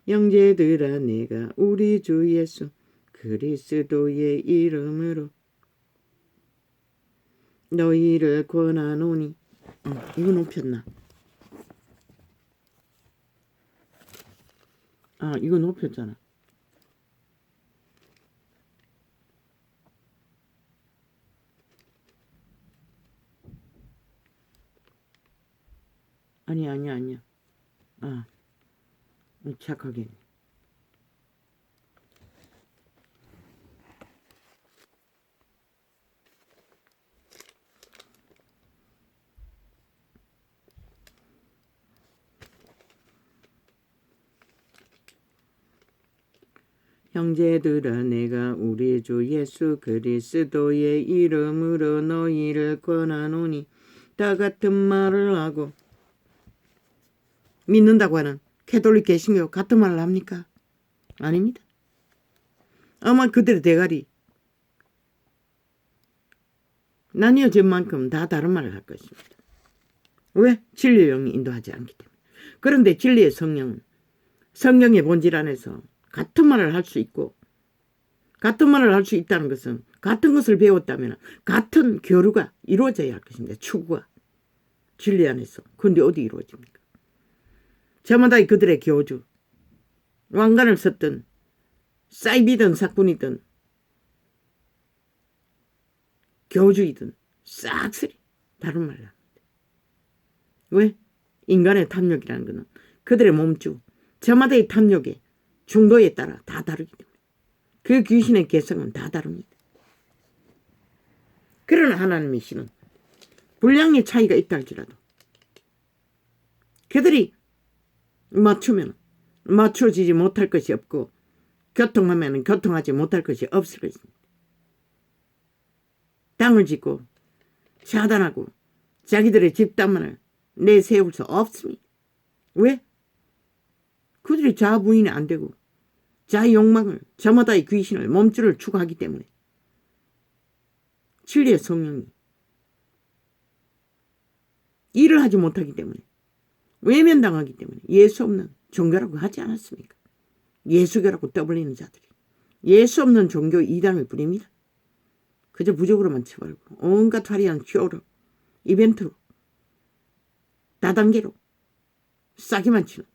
형제들아 내가 우리 주 예수 그리스도의 이름으로 너희를 권하노니. 이거 높였나? 이거 높였잖아. 아니야. 착하게. 형제들아 내가 우리 주 예수 그리스도의 이름으로 너희를 권하노니. 다 같은 말을 하고. 믿는다고 하는 캐톨릭 개신교 같은 말을 합니까? 아닙니다. 아마 그들의 대가리 나뉘어진 만큼 다 다른 말을 할 것입니다. 왜? 진리의 영이 인도하지 않기 때문에. 그런데 진리의 성령은 성령의 본질 안에서 같은 말을 할 수 있고, 같은 말을 할 수 있다는 것은 같은 것을 배웠다면 같은 교류가 이루어져야 할 것입니다. 추구가 진리 안에서. 그런데 어디 이루어집니까? 저마다 그들의 교주, 왕관을 썼든 사이비든 사꾼이든 교주이든 싹쓸이 다른 말을 합니다. 왜? 인간의 탐욕이라는 것은 그들의 몸주, 저마다의 탐욕의 중도에 따라 다 다르기 때문에 그 귀신의 개성은 다 다릅니다. 그러나 하나님의 신은 분량의 차이가 있다 할지라도 그들이 맞추면 맞춰지지 못할 것이 없고 교통하면 교통하지 못할 것이 없을 것입니다. 땅을 짓고 차단하고 자기들의 집단만을 내세울 수 없습니다. 왜? 그들이 자아 부인이 안 되고 자의 욕망을, 저마다의 귀신을, 몸줄을 추구하기 때문에 진리의 성령이 일을 하지 못하기 때문에 외면당하기 때문에 예수 없는 종교라고 하지 않았습니까? 예수교라고 떠벌리는 자들이 예수 없는 종교 이단을 부립니다. 그저 부적으로만 쳐버리고 온갖 화려한 쇼로 이벤트로 다단계로 싸기만 치는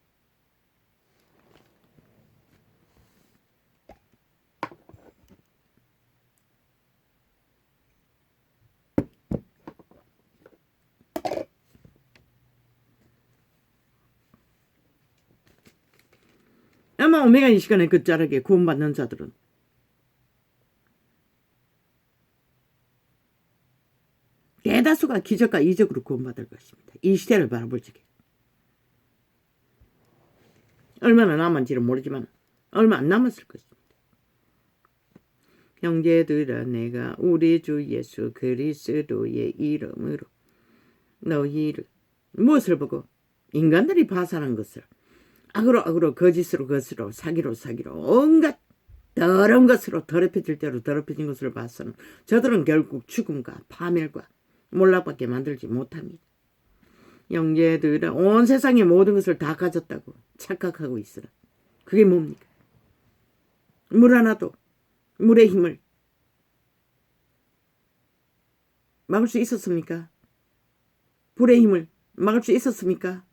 알파 오메가 이 시간에 끝자락에 구원받는 자들은 대다수가 기적과 이적으로 구원받을 것입니다. 이 시대를 바라볼 적에. 얼마나 남았는지는 모르지만 얼마 안 남았을 것입니다. 형제들아 내가 우리 주 예수 그리스도의 이름으로 너희를 무엇을 보고 인간들이 파산한 것을 악으로 거짓으로 것으로 사기로 온갖 더러운 것으로 더럽혀질 대로 더럽혀진 것을 봐서는 저들은 결국 죽음과 파멸과 몰락밖에 만들지 못합니다. 형제들아 온 세상의 모든 것을 다 가졌다고 착각하고 있으라. 그게 뭡니까? 물 하나도 물의 힘을 막을 수 있었습니까? 불의 힘을 막을 수 있었습니까?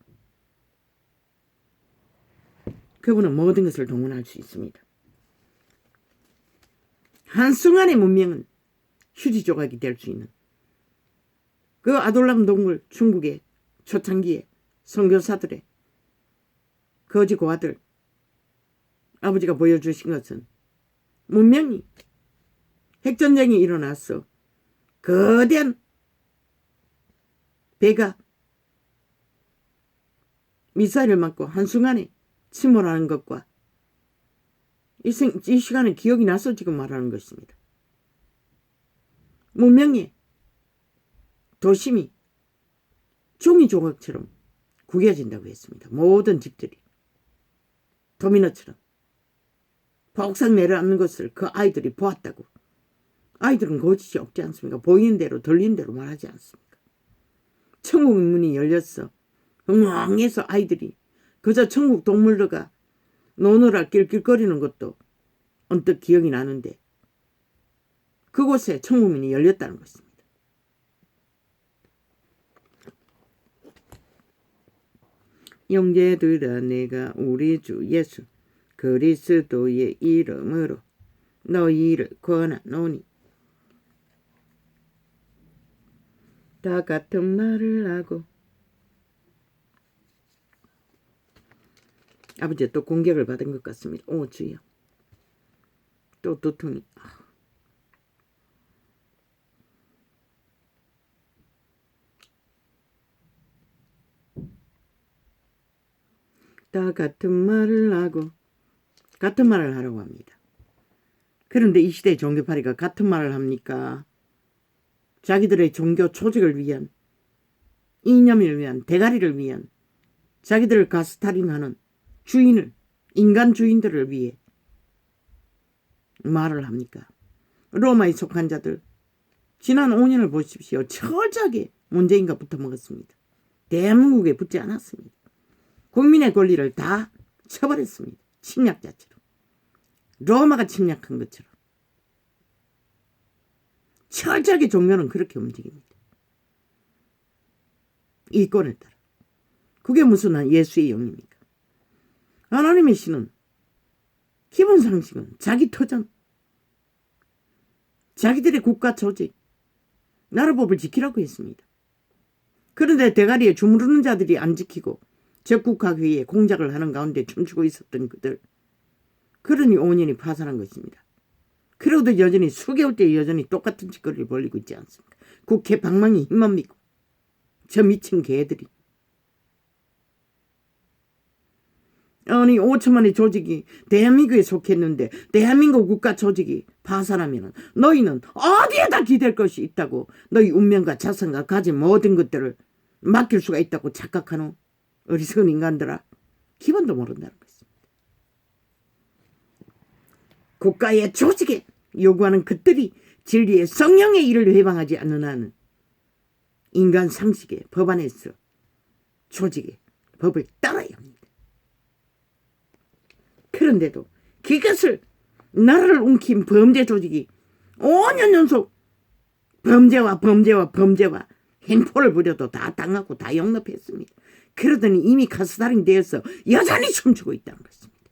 그분은 모든 것을 동원할 수 있습니다. 한순간의 문명은 휴지 조각이 될 수 있는 그 아둘람 동굴 중국의 초창기에 선교사들의 거지 고아들 아버지가 보여주신 것은 문명이 핵전쟁이 일어났어. 거대한 배가 미사일을 맞고 한순간에 침몰하는 것과 이 시간에 기억이 나서 지금 말하는 것입니다. 문명의 도심이 종이 조각처럼 구겨진다고 했습니다. 모든 집들이 도미노처럼 폭삭 내려앉는 것을 그 아이들이 보았다고. 아이들은 거짓이 없지 않습니까? 보이는 대로 들리는 대로 말하지 않습니까? 천국 문이 열렸어. 엉엉해서 아이들이 그저 천국 동물들과 노느라 낄낄거리는 것도 언뜻 기억이 나는데 그곳에 천국 문이 열렸다는 것입니다. 형제들아 내가 우리 주 예수 그리스도의 이름으로 너희를 권하노니 다 같은 말을 하고. 아버지 또 공격을 받은 것 같습니다. 오 주여. 또 두통이. 다 같은 말을 하고 같은 말을 하라고 합니다. 그런데 이 시대의 종교파리가 같은 말을 합니까? 자기들의 종교 조직을 위한 이념을 위한 대가리를 위한 자기들을 가스타링하는 주인을 인간 주인들을 위해 말을 합니까? 로마에 속한 자들 지난 5년을 보십시오. 철저하게 문재인과 붙어먹었습니다. 대한민국에 붙지 않았습니다. 국민의 권리를 다 쳐버렸습니다. 침략자처럼. 로마가 침략한 것처럼. 철저하게 종교는 그렇게 움직입니다. 이권을 따라. 그게 무슨 예수의 영입니까? 하나님의 신은 기본 상식은 자기 터전, 자기들의 국가 조직, 나라법을 지키라고 했습니다. 그런데 대가리에 주무르는 자들이 안 지키고 적국학회에 공작을 하는 가운데 춤추고 있었던 그들, 그러니 5년이 파산한 것입니다. 그래도 여전히 수개월째 여전히 똑같은 짓거리를 벌이고 있지 않습니까? 국회 방망이 힘만 믿고 저 미친 개들이. 아니 5천만의 조직이 대한민국에 속했는데 대한민국 국가 조직이 파산하면 너희는 어디에다 기댈 것이 있다고 너희 운명과 자산과 가진 모든 것들을 맡길 수가 있다고 착각하노? 어리석은 인간들아. 기본도 모른다는 것입니다. 국가의 조직에 요구하는 것들이 진리의 성령의 일을 회방하지 않는 한은 인간 상식의 법안에서 조직의 법을 따라야 합니다. 그런데도 그것을 나라를 움킨 범죄 조직이 5년 연속 범죄와 행포를 부려도 다 당하고 다 용납했습니다. 그러더니 이미 가스다링 되어서 여전히 춤추고 있다는 것입니다.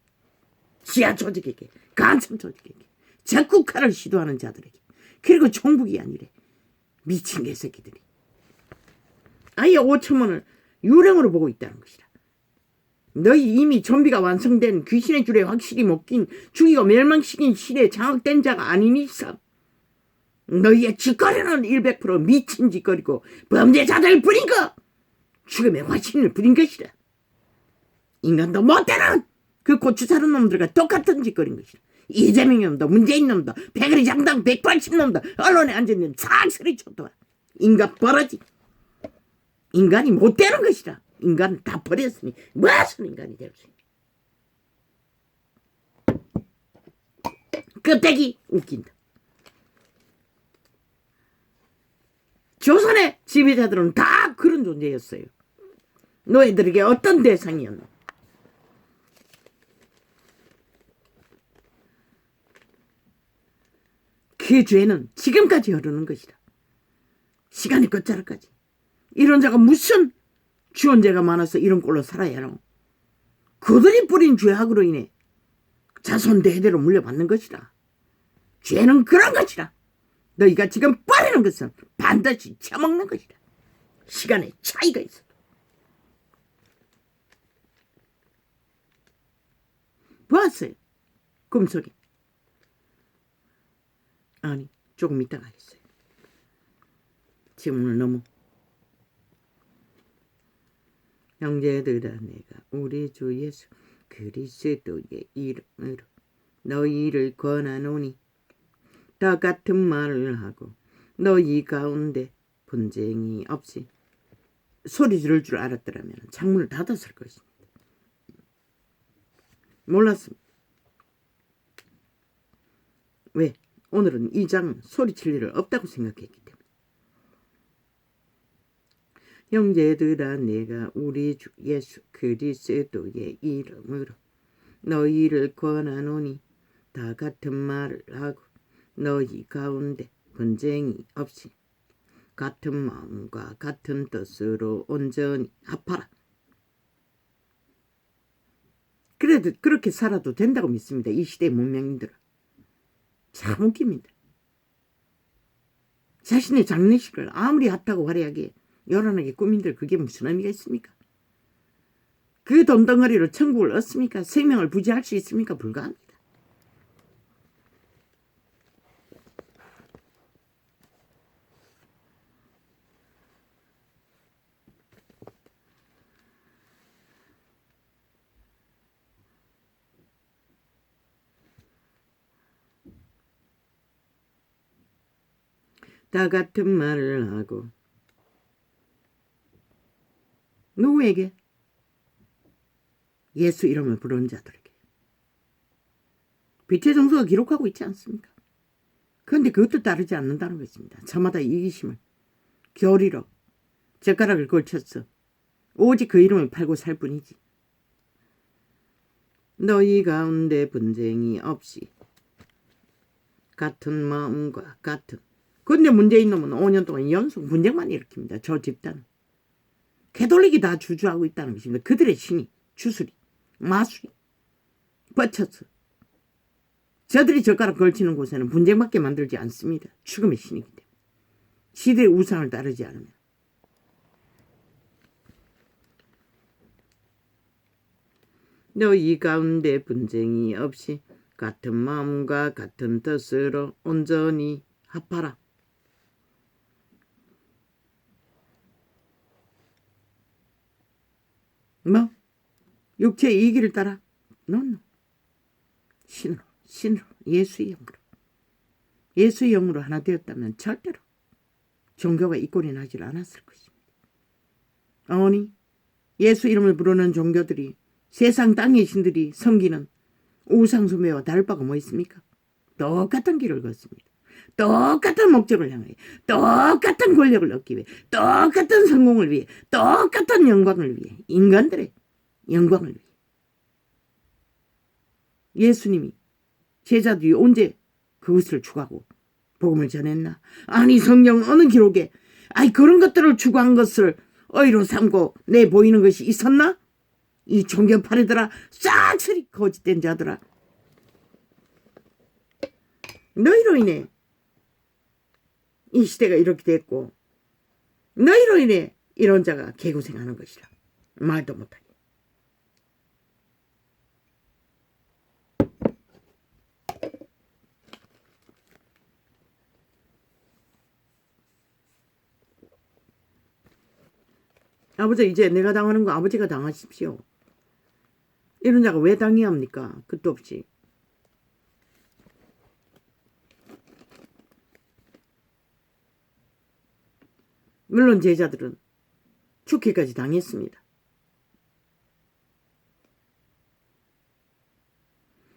지하 조직에게, 간첩 조직에게, 적국화를 시도하는 자들에게, 그리고 종북이 아니래. 미친 개새끼들이. 아예 5천만을 유령으로 보고 있다는 것이다. 너희 이미 좀비가 완성된 귀신의 줄에 확실히 묶인 죽이고 멸망시킨 시대에 장악된 자가 아닌 이상 너희의 짓거리는 100% 미친 짓거리고 범죄자들 부린 거 죽음의 화신을 부린 것이라. 인간도 못되는 그 고추 자른 놈들과 똑같은 짓거리인 것이라. 이재명 놈도 문재인 놈도 백의리 장당 180 놈도 언론에 앉아있는 상스리 쳤다. 인간 버러지. 인간이 못되는 것이라. 인간을 다 버렸으니 무슨 인간이 될 수 있냐. 껍데기 웃긴다. 조선의 지배자들은 다 그런 존재였어요. 너희들에게 어떤 대상이었나. 그 죄는 지금까지 흐르는 것이다. 시간의 끝자락까지. 이런 자가 무슨 주원죄가 많아서 이런 꼴로 살아야 하노. 그들이 뿌린 죄악으로 인해 자손 대대로 물려받는 것이다. 죄는 그런 것이다. 너희가 지금 뿌리는 것은 반드시 처먹는 것이다. 시간의 차이가 있어. 보았어요. 꿈속에. 아니 조금 이따가 했어요. 지금 오늘 너무. 형제들아 내가 우리 주 예수 그리스도의 이름으로 너희를 권하노니 다 같은 말을 하고 너희 가운데 분쟁이 없이. 소리 지를 줄 알았더라면 창문을 닫았을 것입니다. 몰랐습니다. 왜? 오늘은 이 장은 소리칠 일을 없다고 생각했기 때문에. 형제들아 내가 우리 주 예수 그리스도의 이름으로 너희를 권하노니 다 같은 말을 하고 너희 가운데 분쟁이 없이 같은 마음과 같은 뜻으로 온전히 합하라. 그래도 그렇게 살아도 된다고 믿습니다. 이 시대의 문명인들은. 참 웃깁니다. 자신의 장례식을 아무리 핫하고 화려하게 요란하게 꾸민들 그게 무슨 의미가 있습니까? 그 돈덩어리로 천국을 얻습니까? 생명을 부지할 수 있습니까? 불가합니다. 다 같은 말을 하고. 누구에게? 예수 이름을 부르는 자들에게. 빛의 정서가 기록하고 있지 않습니까? 그런데 그것도 따르지 않는다는 것입니다. 저마다 이기심을 교리로 젓가락을 걸쳤어. 오직 그 이름을 팔고 살 뿐이지. 너희 가운데 분쟁이 없이 같은 마음과 같은. 그런데 문재인 놈은 5년 동안 연속 분쟁만 일으킵니다. 저 집단은. 캐톨릭이 다 주주하고 있다는 것입니다. 그들의 신이 주술이 마술이 뻗쳤어. 저들이 젓가락 걸치는 곳에는 분쟁밖에 만들지 않습니다. 죽음의 신이기 때문에. 시대의 우상을 따르지 않으면. 너희 가운데 분쟁이 없이 같은 마음과 같은 뜻으로 온전히 합하라. 뭐? 육체의 이기를 따라? 노노. 신으로 예수의 영으로. 예수의 영으로 하나 되었다면 절대로 종교가 이꼴이 나질 않았을 것입니다. 아니 예수 이름을 부르는 종교들이 세상 땅의 신들이 섬기는 우상숭배와 다를 바가 뭐 있습니까? 똑같은 길을 걷습니다. 똑같은 목적을 향하여 똑같은 권력을 얻기 위해 똑같은 성공을 위해 똑같은 영광을 위해 인간들의 영광을 위해. 예수님이 제자들이 언제 그것을 추구하고 복음을 전했나? 아니 성경 어느 기록에 그런 것들을 추구한 것을 의로 삼고 내 보이는 것이 있었나? 이 종교파리들아 싹쓸이 거짓된 자들아. 너희로 인해 이 시대가 이렇게 됐고 너희로 인해 이런 자가 개고생하는 것이라. 말도 못하게. 아버지 이제 내가 당하는 거 아버지가 당하십시오. 이런 자가 왜 당해야 합니까? 끝도 없이. 물론 제자들은 죽기까지 당했습니다.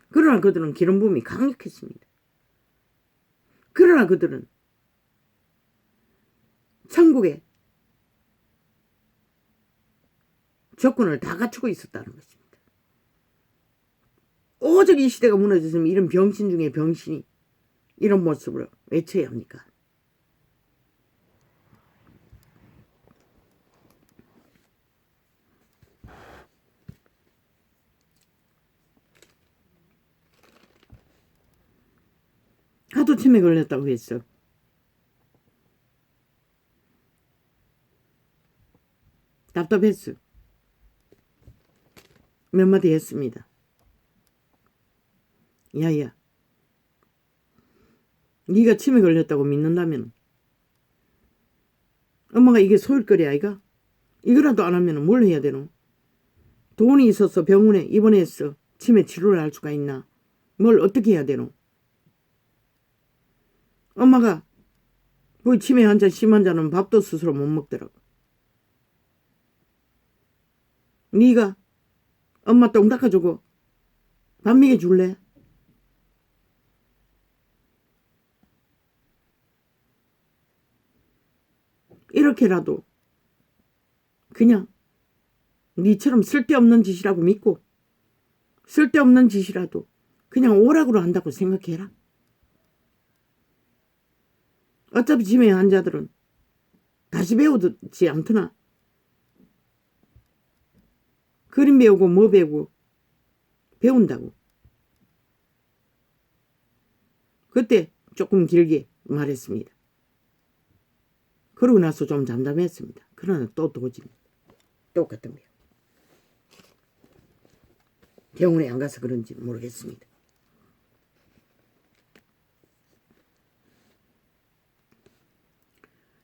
그러나 그들은 기름 부음이 강력했습니다. 그러나 그들은 천국의 조건을 다 갖추고 있었다는 것입니다. 오직 이 시대가 무너졌으면 이런 병신 중에 병신이 이런 모습으로 외쳐야 합니까? 하도 치매 걸렸다고 했어. 답답했어. 몇 마디 했습니다. 야야, 네가 치매 걸렸다고 믿는다면 엄마가 이게 소일거리 아이가? 이거라도 안 하면 뭘 해야 되노? 돈이 있어서 병원에 입원해서 치매 치료를 할 수가 있나? 뭘 어떻게 해야 되노? 엄마가 그 치매 환자 심한 자는 밥도 스스로 못 먹더라고. 네가 엄마 똥 닦아주고 밥 먹여줄래? 이렇게라도 그냥 니처럼 쓸데없는 짓이라고 믿고 쓸데없는 짓이라도 그냥 오락으로 한다고 생각해라. 어차피 치매 환자들은 다시 배우지 않더나. 그림 배우고 뭐 배우고 배운다고. 그때 조금 길게 말했습니다. 그러고 나서 좀 잠잠했습니다. 그러나 또 도저히 똑같은 거예요. 병원에 안 가서 그런지 모르겠습니다.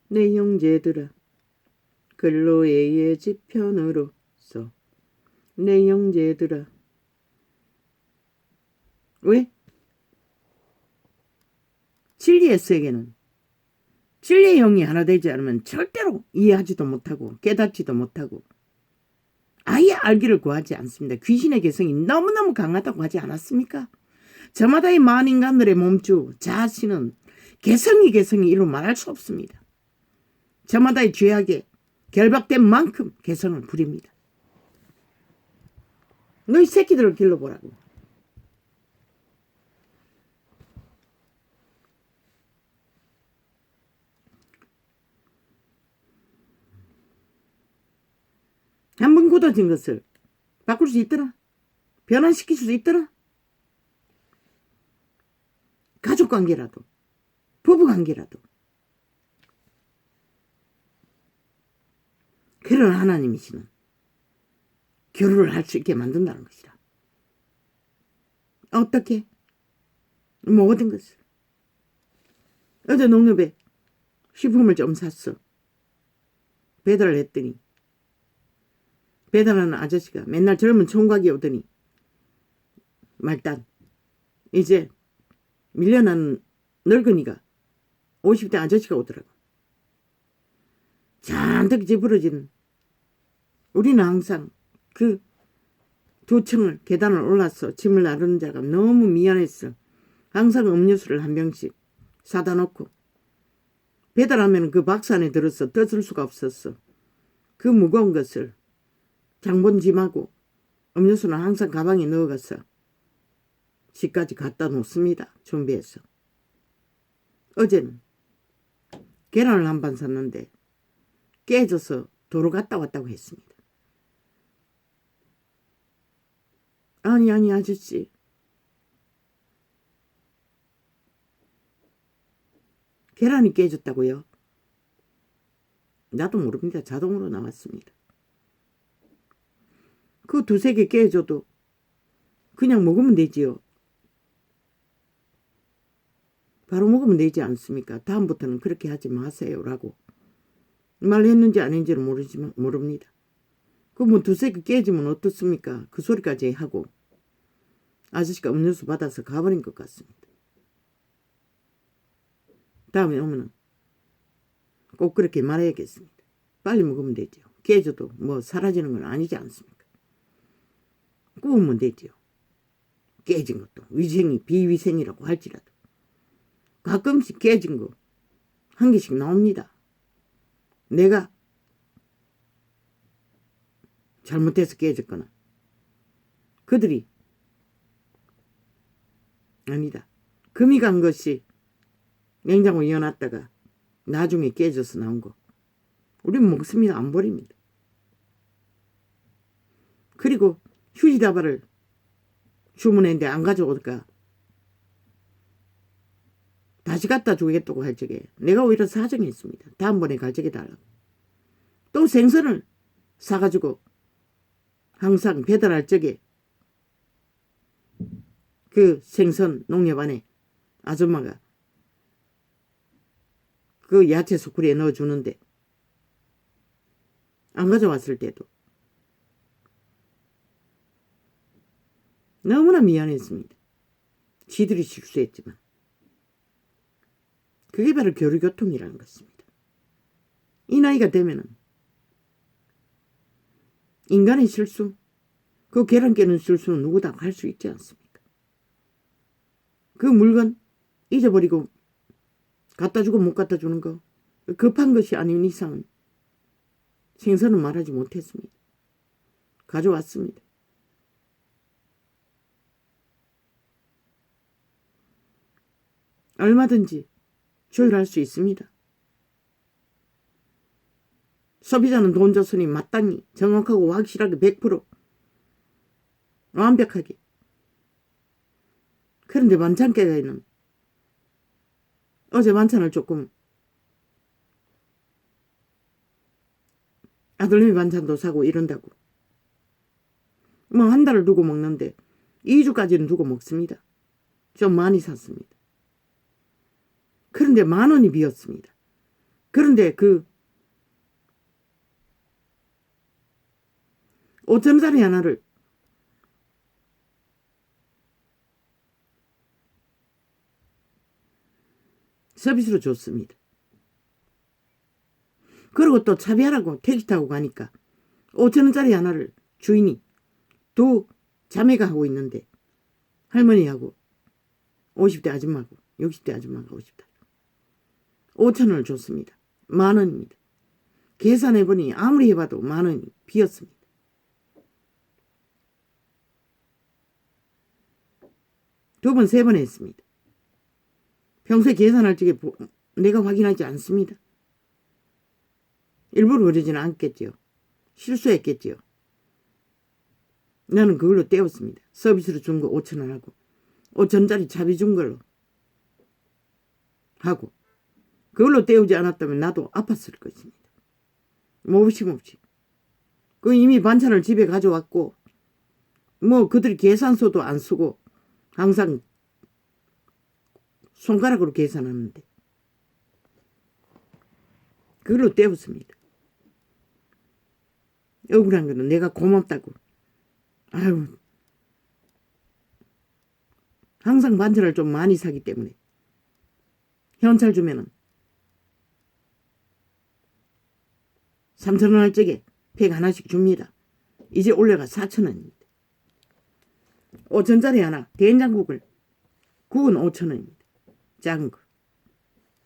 내 형제들아, 근로의 지편으로서 내 형제들아. 왜? 진리의 세계는 진리의 영이 하나 되지 않으면 절대로 이해하지도 못하고 깨닫지도 못하고 아예 알기를 구하지 않습니다. 귀신의 개성이 너무너무 강하다고 하지 않았습니까? 저마다의 만인간들의 몸주 자신은 개성이 이로 말할 수 없습니다. 저마다의 죄악에 결박된 만큼 개성을 부립니다. 너희 새끼들을 길러보라고. 한번 굳어진 것을 바꿀 수 있더라. 변환시킬 수 있더라. 가족관계라도 부부관계라도 그런 하나님이시는 결혼을 할 수 있게 만든다는 것이라. 어떻게? 모든 것을. 어제 농협에 식품을 좀 샀어. 배달을 했더니 배달하는 아저씨가 맨날 젊은 총각이 오더니 말단 이제 밀려난 늙은이가 50대 아저씨가 오더라고. 잔뜩 지부러진 우리는 항상 그 2층을 계단을 올라서 짐을 나르는 자가 너무 미안했어. 항상 음료수를 한 병씩 사다 놓고 배달하면 그 박스 안에 들어서 뜯을 수가 없었어. 그 무거운 것을 장본 짐하고 음료수는 항상 가방에 넣어가서 집까지 갖다 놓습니다. 준비해서. 어제는 계란을 한 판 샀는데 깨져서 도로 갔다 왔다고 했습니다. 아니 아저씨. 계란이 깨졌다고요? 나도 모릅니다. 자동으로 나왔습니다. 그 2-3개 깨져도 그냥 먹으면 되지요. 바로 먹으면 되지 않습니까? 다음부터는 그렇게 하지 마세요. 라고 말했는지 아닌지는 모릅니다. 그뭐 두세 개 깨지면 어떻습니까? 그 소리까지 하고 아저씨가 음료수 받아서 가버린 것 같습니다. 다음에 오면은 꼭 그렇게 말해야겠습니다. 빨리 먹으면 되죠. 깨져도 뭐 사라지는 건 아니지 않습니까? 구우면 되죠. 깨진 것도 위생이 비위생이라고 할지라도 가끔씩 깨진 거 한 개씩 나옵니다. 내가 잘못해서 깨졌거나 그들이 아니다. 금이 간 것이 냉장고에 이어놨다가 나중에 깨져서 나온 거 우린 먹습니다. 안 버립니다. 그리고 휴지다발을 주문했는데 안 가져올까 다시 갖다 주겠다고 할 적에 내가 오히려 사정했습니다. 다음번에 갈 적에 달라고. 또 생선을 사가지고 항상 배달할 적에 그 생선 농협안에 아줌마가 그 야채 소쿠리에 넣어주는데 안 가져왔을 때도 너무나 미안했습니다. 지들이 실수했지만 그게 바로 교류교통이라는 것입니다. 이 나이가 되면은 인간의 실수, 그 계란 깨는 실수는 누구나 할 수 있지 않습니까? 그 물건 잊어버리고 갖다 주고 못 갖다 주는 거 급한 것이 아닌 이상은 생선은 말하지 못했습니다. 가져왔습니다. 얼마든지 조율할 수 있습니다. 소비자는 돈 줬으니 마땅히 정확하고 확실하게 100% 완벽하게. 그런데 반찬가게에는 어제 반찬을 조금 아들내미 반찬도 사고 이런다고 뭐 한 달을 두고 먹는데 2주까지는 두고 먹습니다. 좀 많이 샀습니다. 그런데 10,000원이 비었습니다. 그런데 그 5,000원짜리 하나를 서비스로 줬습니다. 그리고 또 차비하라고 택시 타고 가니까 5,000원짜리 하나를 주인이 두 자매가 하고 있는데 할머니하고 50대 아줌마하고 60대 아줌마가 50대 5,000원을 줬습니다. 10,000원입니다. 계산해보니 아무리 해봐도 10,000원이 비었습니다. 두 번, 세 번 했습니다. 평소에 계산할 적에 내가 확인하지 않습니다. 일부러 그러지는 않겠지요. 실수했겠지요. 나는 그걸로 떼었습니다. 서비스로 준 거 5,000원 하고 5,000원짜리 차비 준 걸로 하고 그걸로 떼우지 않았다면 나도 아팠을 것입니다. 몹시. 그 이미 반찬을 집에 가져왔고 뭐 그들이 계산서도 안 쓰고 항상 손가락으로 계산하는데 그걸로 떼었습니다. 억울한 거는 내가 고맙다고 아유 항상 반찬을 좀 많이 사기 때문에 현찰 주면은 3,000원 할 적에 팩 하나씩 줍니다. 이제 올려가 4,000원입니다. 5,000원짜리 하나 된장국은 5,000원입니다. 작은 거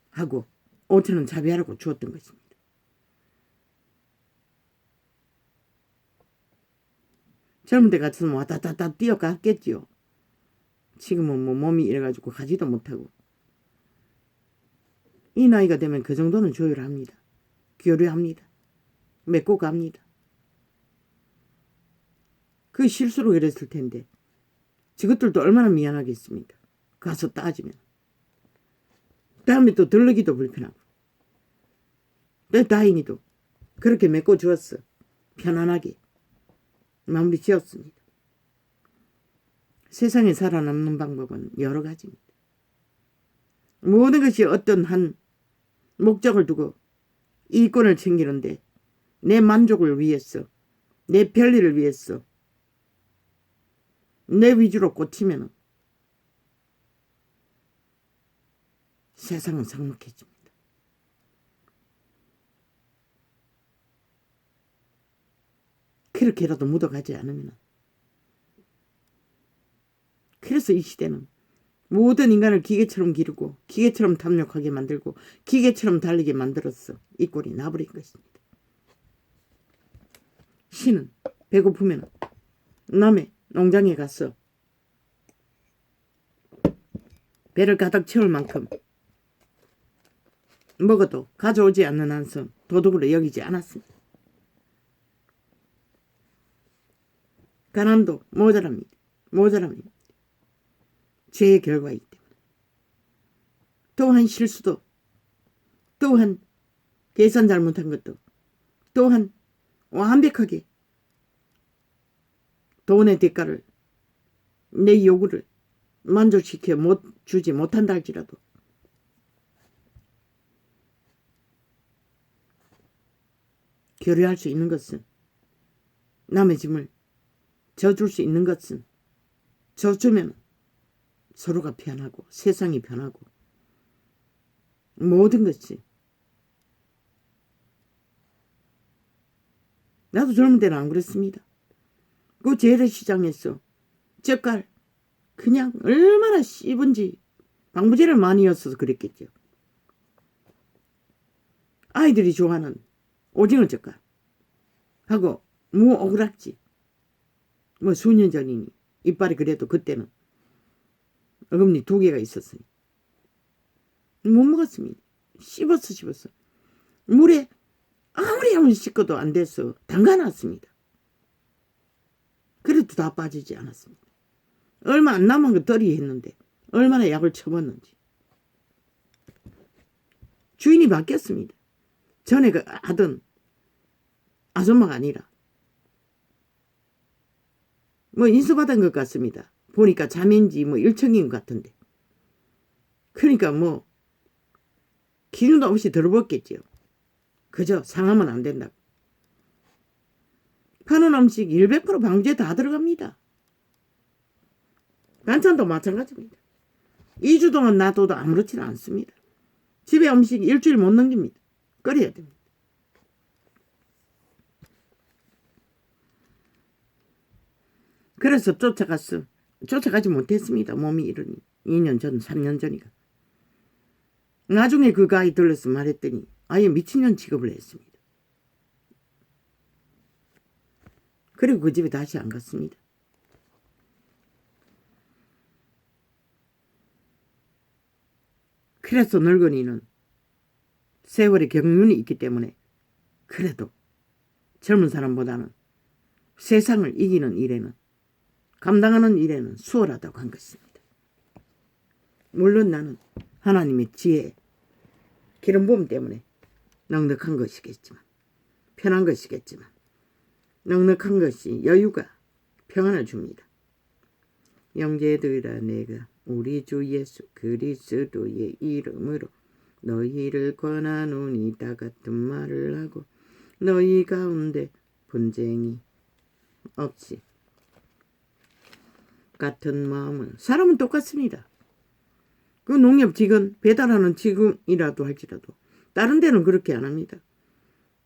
하고 5,000원 자비하라고 주었던 것입니다. 젊은 때 같으면 와다다다 뛰어갔겠지요. 지금은 뭐 몸이 이래가지고 가지도 못하고 이 나이가 되면 그 정도는 조율합니다. 교류합니다. 맺고 갑니다. 그 실수로 그랬을 텐데 저것들도 얼마나 미안하겠습니까? 가서 따지면 다음에 또 들르기도 불편하고 다행히도 그렇게 맺고 주었어. 편안하게 마무리 지었습니다. 세상에 살아남는 방법은 여러 가지입니다. 모든 것이 어떤 한 목적을 두고 이권을 챙기는데 내 만족을 위해서, 내 편리를 위해서 내 위주로 꽂히면 세상은 삭막해집니다. 그렇게라도 묻어가지 않으면. 그래서 이 시대는 모든 인간을 기계처럼 기르고 기계처럼 탐욕하게 만들고 기계처럼 달리게 만들어서 이 꼴이 나버린 것입니다. 신은 배고프면 남의 농장에 가서 배를 가득 채울 만큼 먹어도 가져오지 않는 한선 도둑으로 여기지 않았습니다. 가난도 모자랍니다. 모자랍니다. 죄의 결과이기 때문에. 또한 실수도, 또한 계산 잘못한 것도, 또한 완벽하게 돈의 대가를, 내 요구를 만족시켜 주지 못한다 할지라도 교류할 수 있는 것은, 남의 짐을 져줄 수 있는 것은, 져주면 서로가 편하고 세상이 편하고 모든 것이. 나도 젊은 때는 안 그랬습니다. 그 재래시장에서 젓갈 그냥 얼마나 씹은지 방부제를 많이 였어서 그랬겠죠. 아이들이 좋아하는 오징어 젓갈 하고 무 오그락지, 뭐 수년 전이니 이빨이 그래도 그때는 어금니 2개가 있었으니 못 먹었습니다. 씹었어. 물에 아무리 씻고도 안 돼서 담가놨습니다. 그래도 다 빠지지 않았습니다. 얼마 안 남은 거 떨이 했는데 얼마나 약을 쳐봤는지. 주인이 바뀌었습니다. 전에 그 하던 아줌마가 아니라 뭐 인수받은 것 같습니다. 보니까 자매인지 뭐 일청인 것 같은데. 그러니까 뭐 기준도 없이 들어봤겠지요. 그저 상하면 안 된다고. 파는 음식 100% 방부제 다 들어갑니다. 반찬도 마찬가지입니다. 2주 동안 놔둬도 아무렇지는 않습니다. 집에 음식 일주일 못 넘깁니다. 끓여야 됩니다. 그래서 쫓아가지 못했습니다. 몸이 이러니 2년 전 3년 전이가. 나중에 그 가이 들러서 말했더니 아예 미친년 취급을 했습니다. 그리고 그 집에 다시 안 갔습니다. 그래서 늙은이는 세월의 경륜이 있기 때문에 그래도 젊은 사람보다는 세상을 이기는 일에는, 감당하는 일에는 수월하다고 한 것입니다. 물론 나는 하나님의 지혜, 기름 부음 때문에 넉넉한 것이겠지만, 편한 것이겠지만, 넉넉한 것이 여유가 평안을 줍니다. 형제들아, 내가 우리 주 예수 그리스도의 이름으로 너희를 권하노니 다 같은 말을 하고 너희 가운데 분쟁이 없이 같은 마음을. 사람은 똑같습니다. 그 농협 직원, 배달하는 직원이라도 할지라도 다른 데는 그렇게 안 합니다.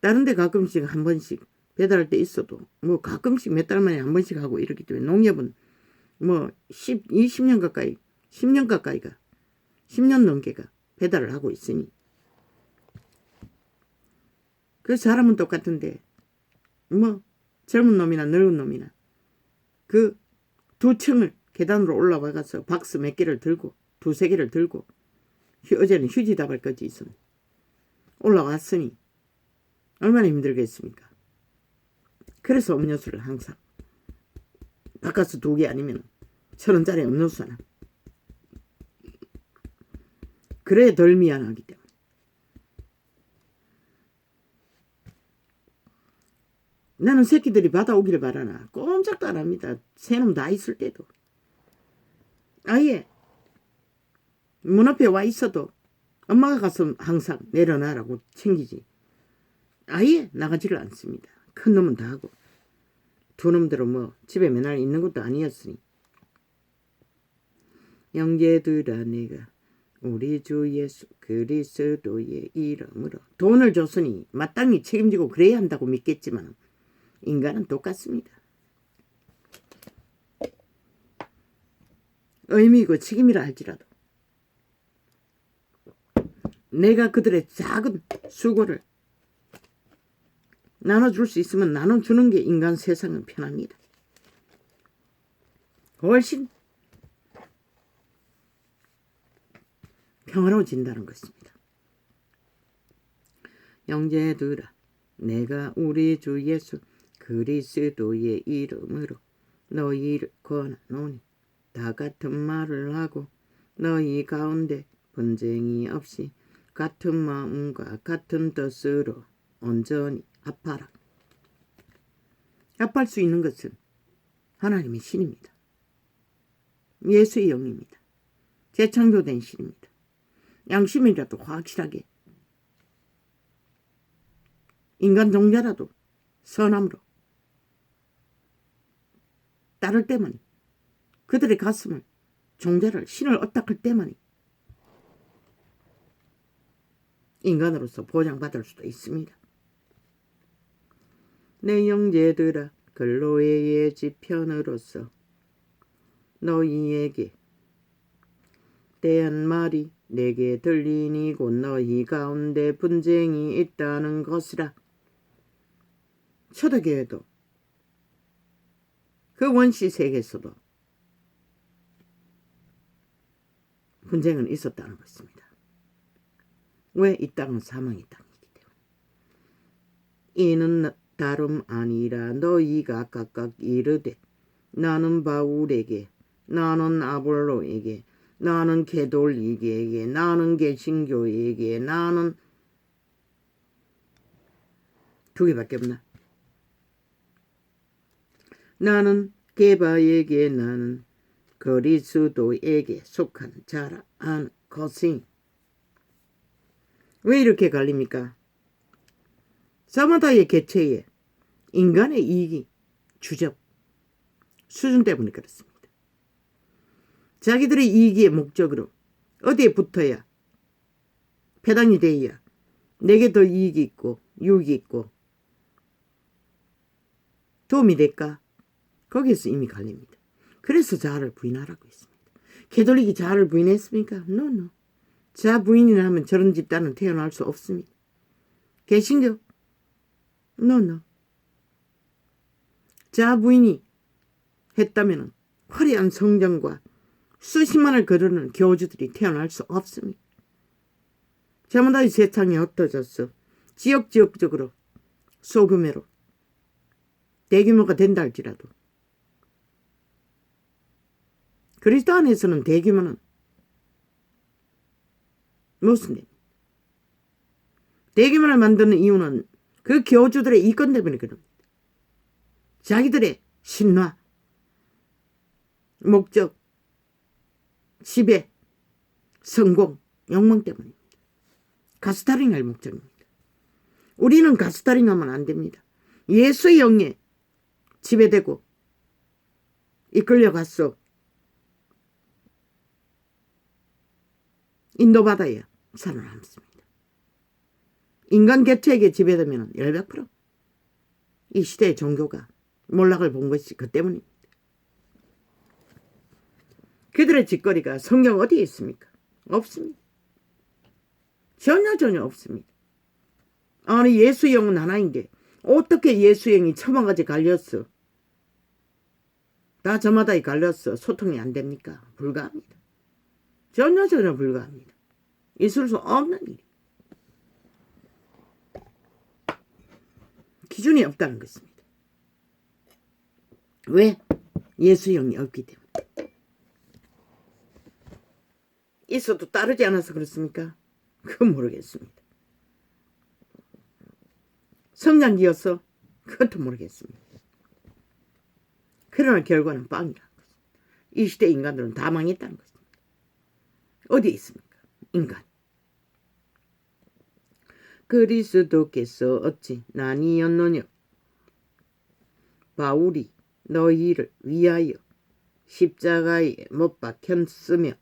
다른 데 가끔씩 한 번씩 배달할 때 있어도 뭐 가끔씩 몇 달 만에 한 번씩 하고 이러기 때문에 농협은 뭐 20년 가까이 10년 가까이가 10년 넘게가 배달을 하고 있으니 그 사람은 똑같은데 뭐 젊은 놈이나 늙은 놈이나 그 2층을 계단으로 올라와가서 박스 몇 개를 들고 2-3개를 들고 어제는 휴지 다발까지 있었네. 올라왔으니 얼마나 힘들겠습니까? 그래서 음료수를 항상 바카스 2개 아니면 1,000원짜리 음료수 하나. 그래야 덜 미안하기 때문에. 나는 새끼들이 받아오기를 바라나 꼼짝도 안 합니다. 새놈 다 있을 때도. 아예 문 앞에 와 있어도 엄마가 가서 항상 내려놔라고 챙기지. 아예 나가지를 않습니다. 큰 놈은 다 하고 두 놈들은 뭐 집에 맨날 있는 것도 아니었으니. 형제들아 내가 우리 주 예수 그리스도의 이름으로 돈을 줬으니 마땅히 책임지고 그래야 한다고 믿겠지만 인간은 똑같습니다. 의미이고 책임이라 할지라도 내가 그들의 작은 수고를 나눠줄 수 있으면 나눠주는 게 인간 세상은 편합니다. 훨씬 평화로워진다는 것입니다. 형제들아 내가 우리 주 예수 그리스도의 이름으로 너희를 권하노니 다 같은 말을 하고 너희 가운데 분쟁이 없이 같은 마음과 같은 뜻으로 온전히 합하라. 합할 수 있는 것은 하나님의 신입니다. 예수의 영입니다. 재창조된 신입니다. 양심이라도 확실하게 인간 종자라도 선함으로 따를 때만이 그들의 가슴을 종자를 신을 어딱할 때만이 인간으로서 보장받을 수도 있습니다. 내 형제들아 근로의 예지편으로서 너희에게 대한 말이 내게 들리니 곧 너희 가운데 분쟁이 있다는 것이라. 초대교회도 그 원시 세계에서도 분쟁은 있었다는 것입니다. 왜? 이 땅은 사망의 땅이기 때문에. 이는 다름 아니라 너희가 각각 이르되 나는 바울에게 나는 아볼로에게 나는 게돌이에게 나는 개신교에게 나는 두 개밖에 없나? 나는 게바에게 나는 그리스도에게 속한 자라 하는 것이. 왜 이렇게 갈립니까? 사마다의 개체에 인간의 이익이 주적 수준 때문에 그렇습니다. 자기들의 이익의 목적으로 어디에 붙어야 패당이 돼야 내게 더 이익이 있고 유익이 있고 도움이 될까? 거기에서 이미 갈립니다. 그래서 자아를 부인하라고 했습니다. 개돌릭이 자아를 부인했습니까? No. 자아 부인이나 하면 저런 집단은 태어날 수 없습니다. 개신교? No. 자아 부인이 했다면 화려한 성전과 수십만을 거르는 교주들이 태어날 수 없습니다. 자마다의 세상이 흩어졌어. 지역적으로 소규모로 대규모가 된다 할지라도 그리스도 안에서는 대규모는 무슨 일? 대규모를 만드는 이유는 그 교주들의 이권 때문에 그럽니다. 자기들의 신화, 목적, 지배, 성공, 욕망 때문입니다. 가스타링할 목적입니다. 우리는 가스타링하면 안 됩니다. 예수의 영에 지배되고 이끌려갔어. 인도받아야 살아남습니다. 인간 개체에게 지배되면 100% 이 시대의 종교가 몰락을 본 것이 그 때문입니다. 그들의 짓거리가 성경 어디에 있습니까? 없습니다. 전혀 없습니다. 아니 예수의 영은 하나인데 어떻게 예수의 영이 천만가지 갈렸어? 다 저마다 갈렸어. 소통이 안 됩니까? 불가합니다. 전혀 불가합니다. 있을 수 없는 일이. 기준이 없다는 것입니다. 왜? 예수의 영이 없기 때문에. 있어도 따르지 않아서 그렇습니까? 그건 모르겠습니다. 성장기여서 그것도 모르겠습니다. 그러나 결과는 빵이라는 것입니다. 이 시대 인간들은 다 망했다는 것입니다. 어디에 있습니까? 인간. 그리스도께서 어찌 난이었느냐. 바울이 너희를 위하여 십자가에 못 박혔으며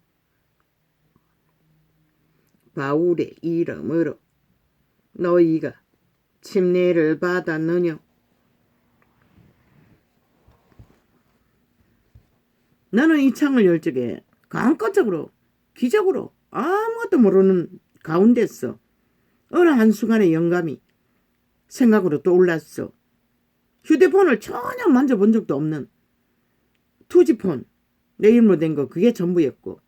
바울의 이름으로 너희가 침례를 받았느냐. 나는 이 창을 열 적에 깜깜적으로 기적으로 아무것도 모르는 가운데서 어느 한순간에 영감이 생각으로 떠올랐어. 휴대폰을 전혀 만져본 적도 없는 투지폰, 내 이름으로 된 거 그게 전부였고,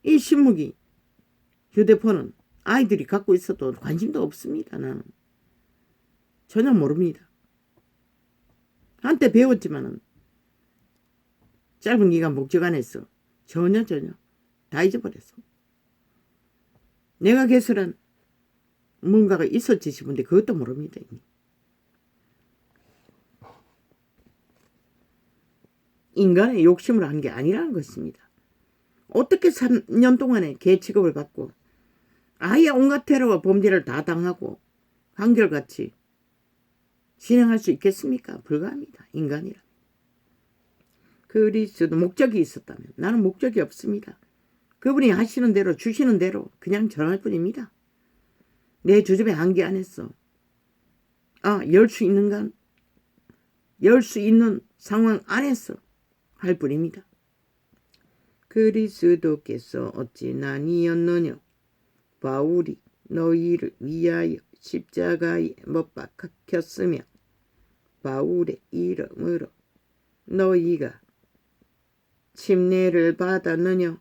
이 신무기 휴대폰은 아이들이 갖고 있어도 관심도 없습니다. 나는 전혀 모릅니다. 한때 배웠지만은 짧은 기간 목적 안에서 전혀 다 잊어버렸어. 내가 개설한 뭔가가 있었지 싶은데 그것도 모릅니다. 이미. 인간의 욕심을 한 게 아니라는 것입니다. 어떻게 3년 동안에 개 취급을 받고 아예 온갖 테러와 범죄를 다 당하고 한결같이 진행할 수 있겠습니까? 불가합니다. 인간이라. 그리스도 목적이 있었다면 나는 목적이 없습니다. 그분이 하시는 대로 주시는 대로 그냥 전할 뿐입니다. 내 주접의 한계 안에서 열 수 있는 상황 안에서 할 뿐입니다. 그리스도께서 어찌 난이었느냐. 바울이 너희를 위하여 십자가에 못 박혔으며 바울의 이름으로 너희가 침례를 받았느냐.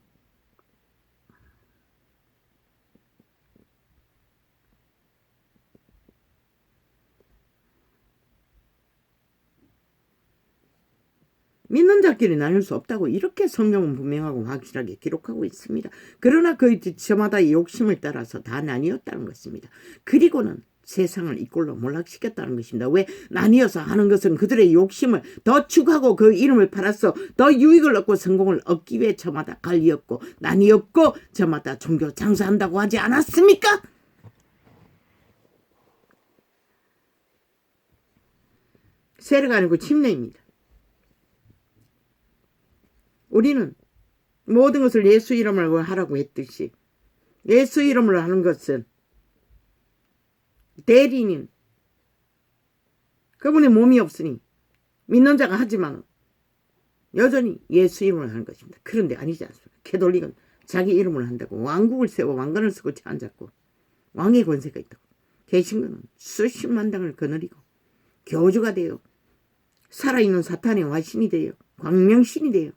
믿는 자끼리 나눌 수 없다고 이렇게 성경은 분명하고 확실하게 기록하고 있습니다. 그러나 그 저마다의 욕심을 따라서 다 나뉘었다는 것입니다. 그리고는 세상을 이꼴로 몰락시켰다는 것입니다. 왜? 나뉘어서 하는 것은 그들의 욕심을 더 추구하고 그 이름을 팔아서 더 유익을 얻고 성공을 얻기 위해 저마다 갈리었고 나뉘었고 저마다 종교 장사한다고 하지 않았습니까? 세례가 아니고 침례입니다. 우리는 모든 것을 예수 이름으로 하라고 했듯이 예수 이름으로 하는 것은 대리인 그분의 몸이 없으니 믿는 자가 하지만 여전히 예수 이름으로 하는 것입니다. 그런데 아니지 않습니까? 캐톨릭은 자기 이름으로 한다고 왕국을 세워 왕관을 쓰고 앉았고 왕의 권세가 있다고. 개신교는 수십만 당을 거느리고 교주가 되어 살아있는 사탄의 화신이 되어 광명신이 되어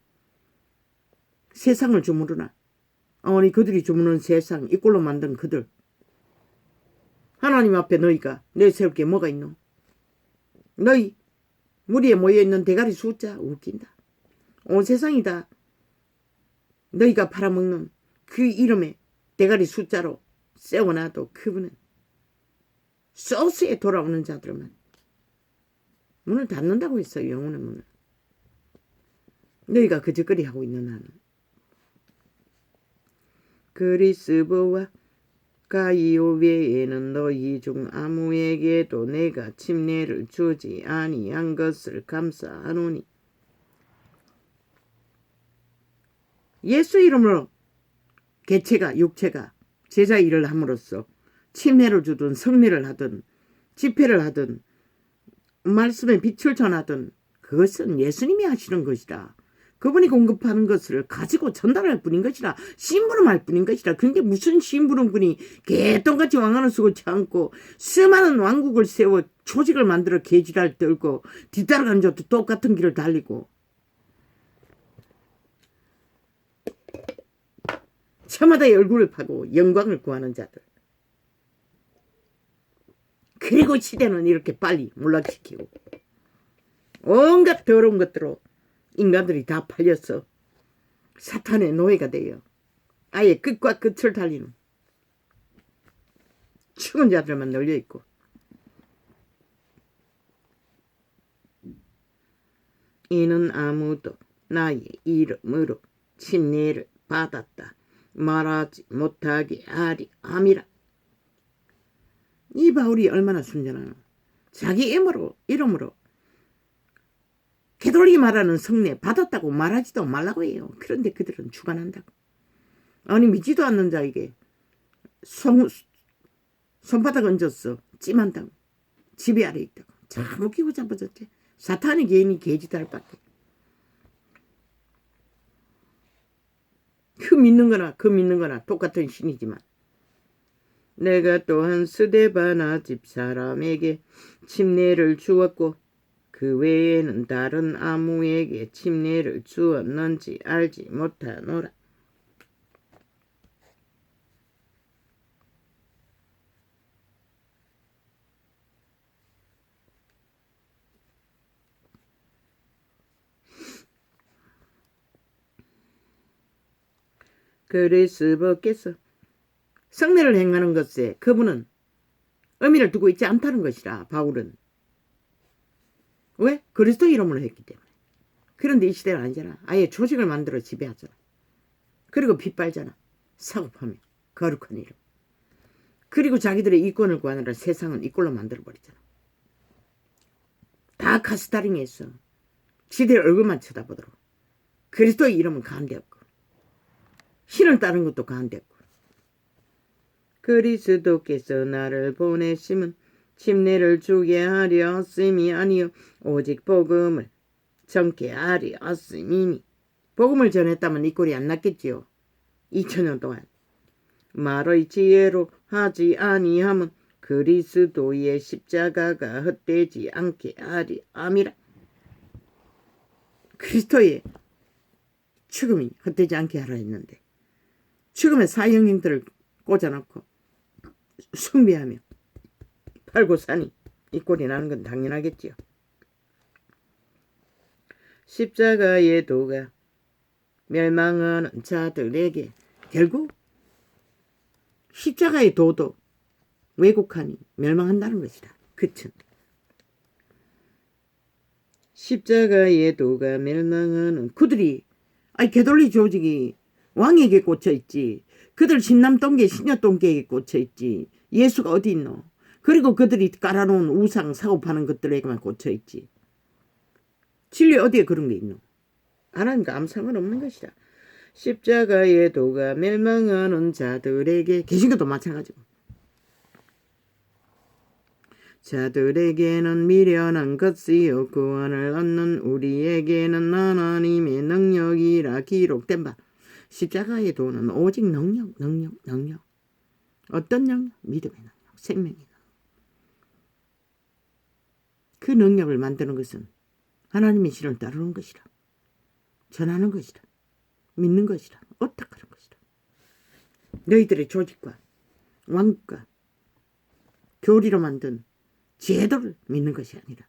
세상을 주무르나 아니 그들이 주무르는 세상 이꼴로 만든 그들 하나님 앞에 너희가 내세울 게 뭐가 있노? 너희 무리에 모여있는 대가리 숫자 웃긴다. 온 세상이 다 너희가 팔아먹는 그 이름에 대가리 숫자로 세워놔도 그분은 소스에 돌아오는 자들만 문을 닫는다고 했어요. 영혼의 문을. 너희가 그저거리 하고 있는 한은 그리스도와 가이오 외에는 너희 중 아무에게도 내가 침례를 주지 아니한 것을 감사하노니. 예수 이름으로 개체가 육체가 제자 일을 함으로써 침례를 주든 성례를 하든 집회를 하든 말씀의 빛을 전하든 그것은 예수님이 하시는 것이다. 그분이 공급하는 것을 가지고 전달할 뿐인 것이라 심부름할 뿐인 것이라. 그게 무슨 심부름꾼이 개똥같이 왕관을 쓰고 참고 수많은 왕국을 세워 조직을 만들어 개지랄 떨고 뒤따라가는 자도 똑같은 길을 달리고 저마다의 얼굴을 파고 영광을 구하는 자들. 그리고 시대는 이렇게 빨리 몰락시키고 온갖 더러운 것들로 인간들이 다 팔려서 사탄의 노예가 되어 아예 끝과 끝을 달리는 죽은 자들만 널려있고 이는 아무도 나의 이름으로 침례를 받았다 말하지 못하게 하리 함이라. 이 바울이 얼마나 순전하노. 자기 이름으로 게돌리 말하는 성례 받았다고 말하지도 말라고 해요. 그런데 그들은 주관한다고. 아니 믿지도 않는 자에게 손바닥 얹었어. 찜한다고. 지배 아래 있다고. 참 웃기고 잡아졌지. 사탄이 괜히 개짓할 밖에. 그 믿는 거나 똑같은 신이지만 내가 또한 스데바나 집사람에게 침례를 주었고 그 외에는 다른 아무에게 침례를 주었는지 알지 못하노라. 그리스도께서 성례를 행하는 것에 그분은 의미를 두고 있지 않다는 것이라. 바울은 왜? 그리스도 이름으로 했기 때문에. 그런데 이 시대는 아니잖아. 아예 조직을 만들어 지배하잖아. 그리고 빗발잖아. 사고파며 거룩한 이름. 그리고 자기들의 이권을 구하느라 세상은 이꼴로 만들어버리잖아. 다 카스타링했어. 지들 얼굴만 쳐다보도록. 그리스도의 이름은 가한되었고 신을 따른 것도 가한되었고 그리스도께서 나를 보내심은 침례를 주게 하려 하심이 아니요 오직 복음을 전케 하려 하심이니. 복음을 전했다면 이 꼴이 안 났겠지요. 2000년 동안. 말의 지혜로 하지 아니함은 그리스도의 십자가가 헛되지 않게 하리 함이라. 그리스도의 죽음이 헛되지 않게 하라 했는데 죽음의 사형행들을 꽂아놓고 숭배하며 팔고 사니 이 꼴이 나는 건 당연하겠지요. 십자가의 도가 멸망하는 자들에게 결국 십자가의 도도 왜곡하니 멸망한다는 것이다. 그쵸? 십자가의 도가 멸망하는 그들이 게돌리 조직이 왕에게 꽂혀있지. 그들 신남동계 신녀동계에 꽂혀있지. 예수가 어디 있노? 그리고 그들이 깔아놓은 우상 사고 파는 것들에게만 꽂혀있지. 진리 어디에 그런 게 있노? 하나님과 아무 상관없는 것이다. 십자가의 도가 멸망하는 자들에게 계신 것도 마찬가지고 자들에게는 미련한 것이요 구원을 얻는 우리에게는 하나님의 능력이라 기록된 바. 십자가의 도는 오직 능력. 어떤 능력? 믿음의 능력, 생명의 능력. 그 능력을 만드는 것은 하나님의 신을 따르는 것이라. 전하는 것이라. 믿는 것이라. 어떡하는 것이라. 너희들의 조직과 왕국과 교리로 만든 제도를 믿는 것이 아니라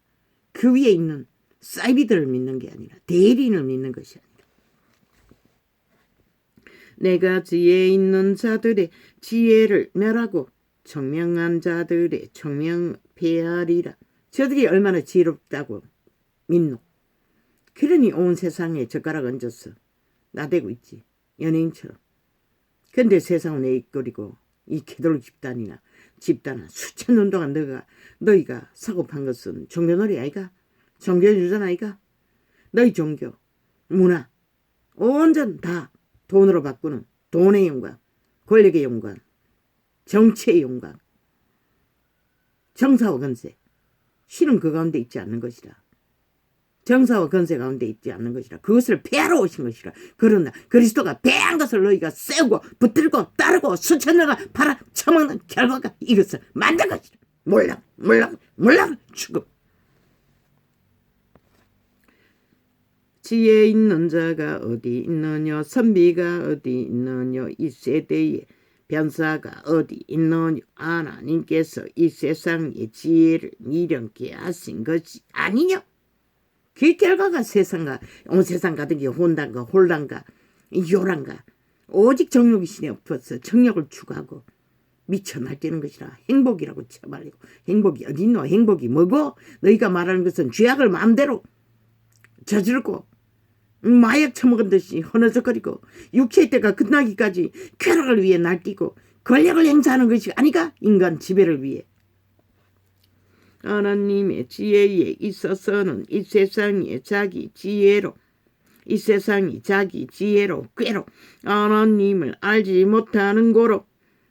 그 위에 있는 사이비들을 믿는 게 아니라 대리인을 믿는 것이 아니라 내가 지혜 있는 자들의 지혜를 멸하고 청명한 자들의 청명 폐하리라. 저들이 얼마나 지혜롭다고 믿노. 그러니 온 세상에 젓가락 얹었어. 나대고 있지. 연예인처럼. 근데 세상은 내 이끌이고 이 개돌 집단아 수천 년 동안 너희가 사고판 것은 종교놀이 아이가? 종교유전 아이가? 너희 종교, 문화 온전 다 돈으로 바꾸는 돈의 영광, 권력의 영광, 정치의 영광, 정사와 건세. 신은 그 가운데 있지 않는 것이라. 정사와 건세 가운데 있지 않는 것이라. 그것을 폐하러 오신 것이라. 그러나 그리스도가 폐한 것을 너희가 세우고 붙들고 따르고 수천 년간 팔아 처먹는 결과가 이것을 만든 것이라. 몰락 죽음. 지혜 있는 자가 어디 있느냐. 선비가 어디 있느냐. 이 세대에 변사가 어디 있느냐. 하나님께서 이 세상의 지혜를 미련케 하신 것이 아니냐. 그 결과가 온 세상 가득 혼란과 요란과 오직 정욕이 신에 엎어서 정욕을 추구하고 미쳐 날뛰는 것이라. 행복이라고 쳐발리고 행복이 어디 있노. 행복이 뭐고? 너희가 말하는 것은 죄악을 마음대로 저지르고 마약 처먹은 듯이 허너적거리고 육체의 때가 끝나기까지 쾌락을 위해 날뛰고 권력을 행사하는 것이 아니가. 인간 지배를 위해 하나님의 지혜에 있어서는 이 세상이 자기 지혜로 꾀로 하나님을 알지 못하는 고로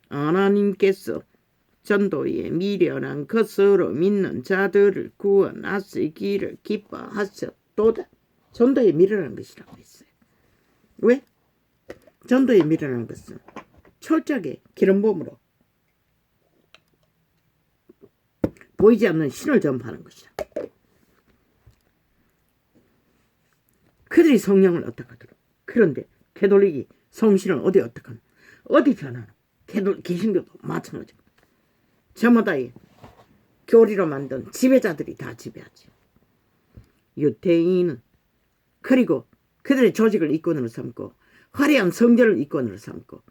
하나님께서 전도에 미련한 것으로 믿는 자들을 구원하시기를 기뻐하셨도다. 전도에 미련한 것이라고 했어요. 왜? 전도에 미련한 것은 철저하게 기름부음으로 보이지 않는 신을 전파하는 것이다. 그들이 성령을 어떡하도록. 그런데 개돌릭이 성신을 어디 어떡하노? 어디 변하노? 개신교도 마찬가지고. 저마다의 교리로 만든 지배자들이 다 지배하지. 유대인은 그리고 그들의 조직을 이권으로 삼고 화려한 성전을 이권으로 삼고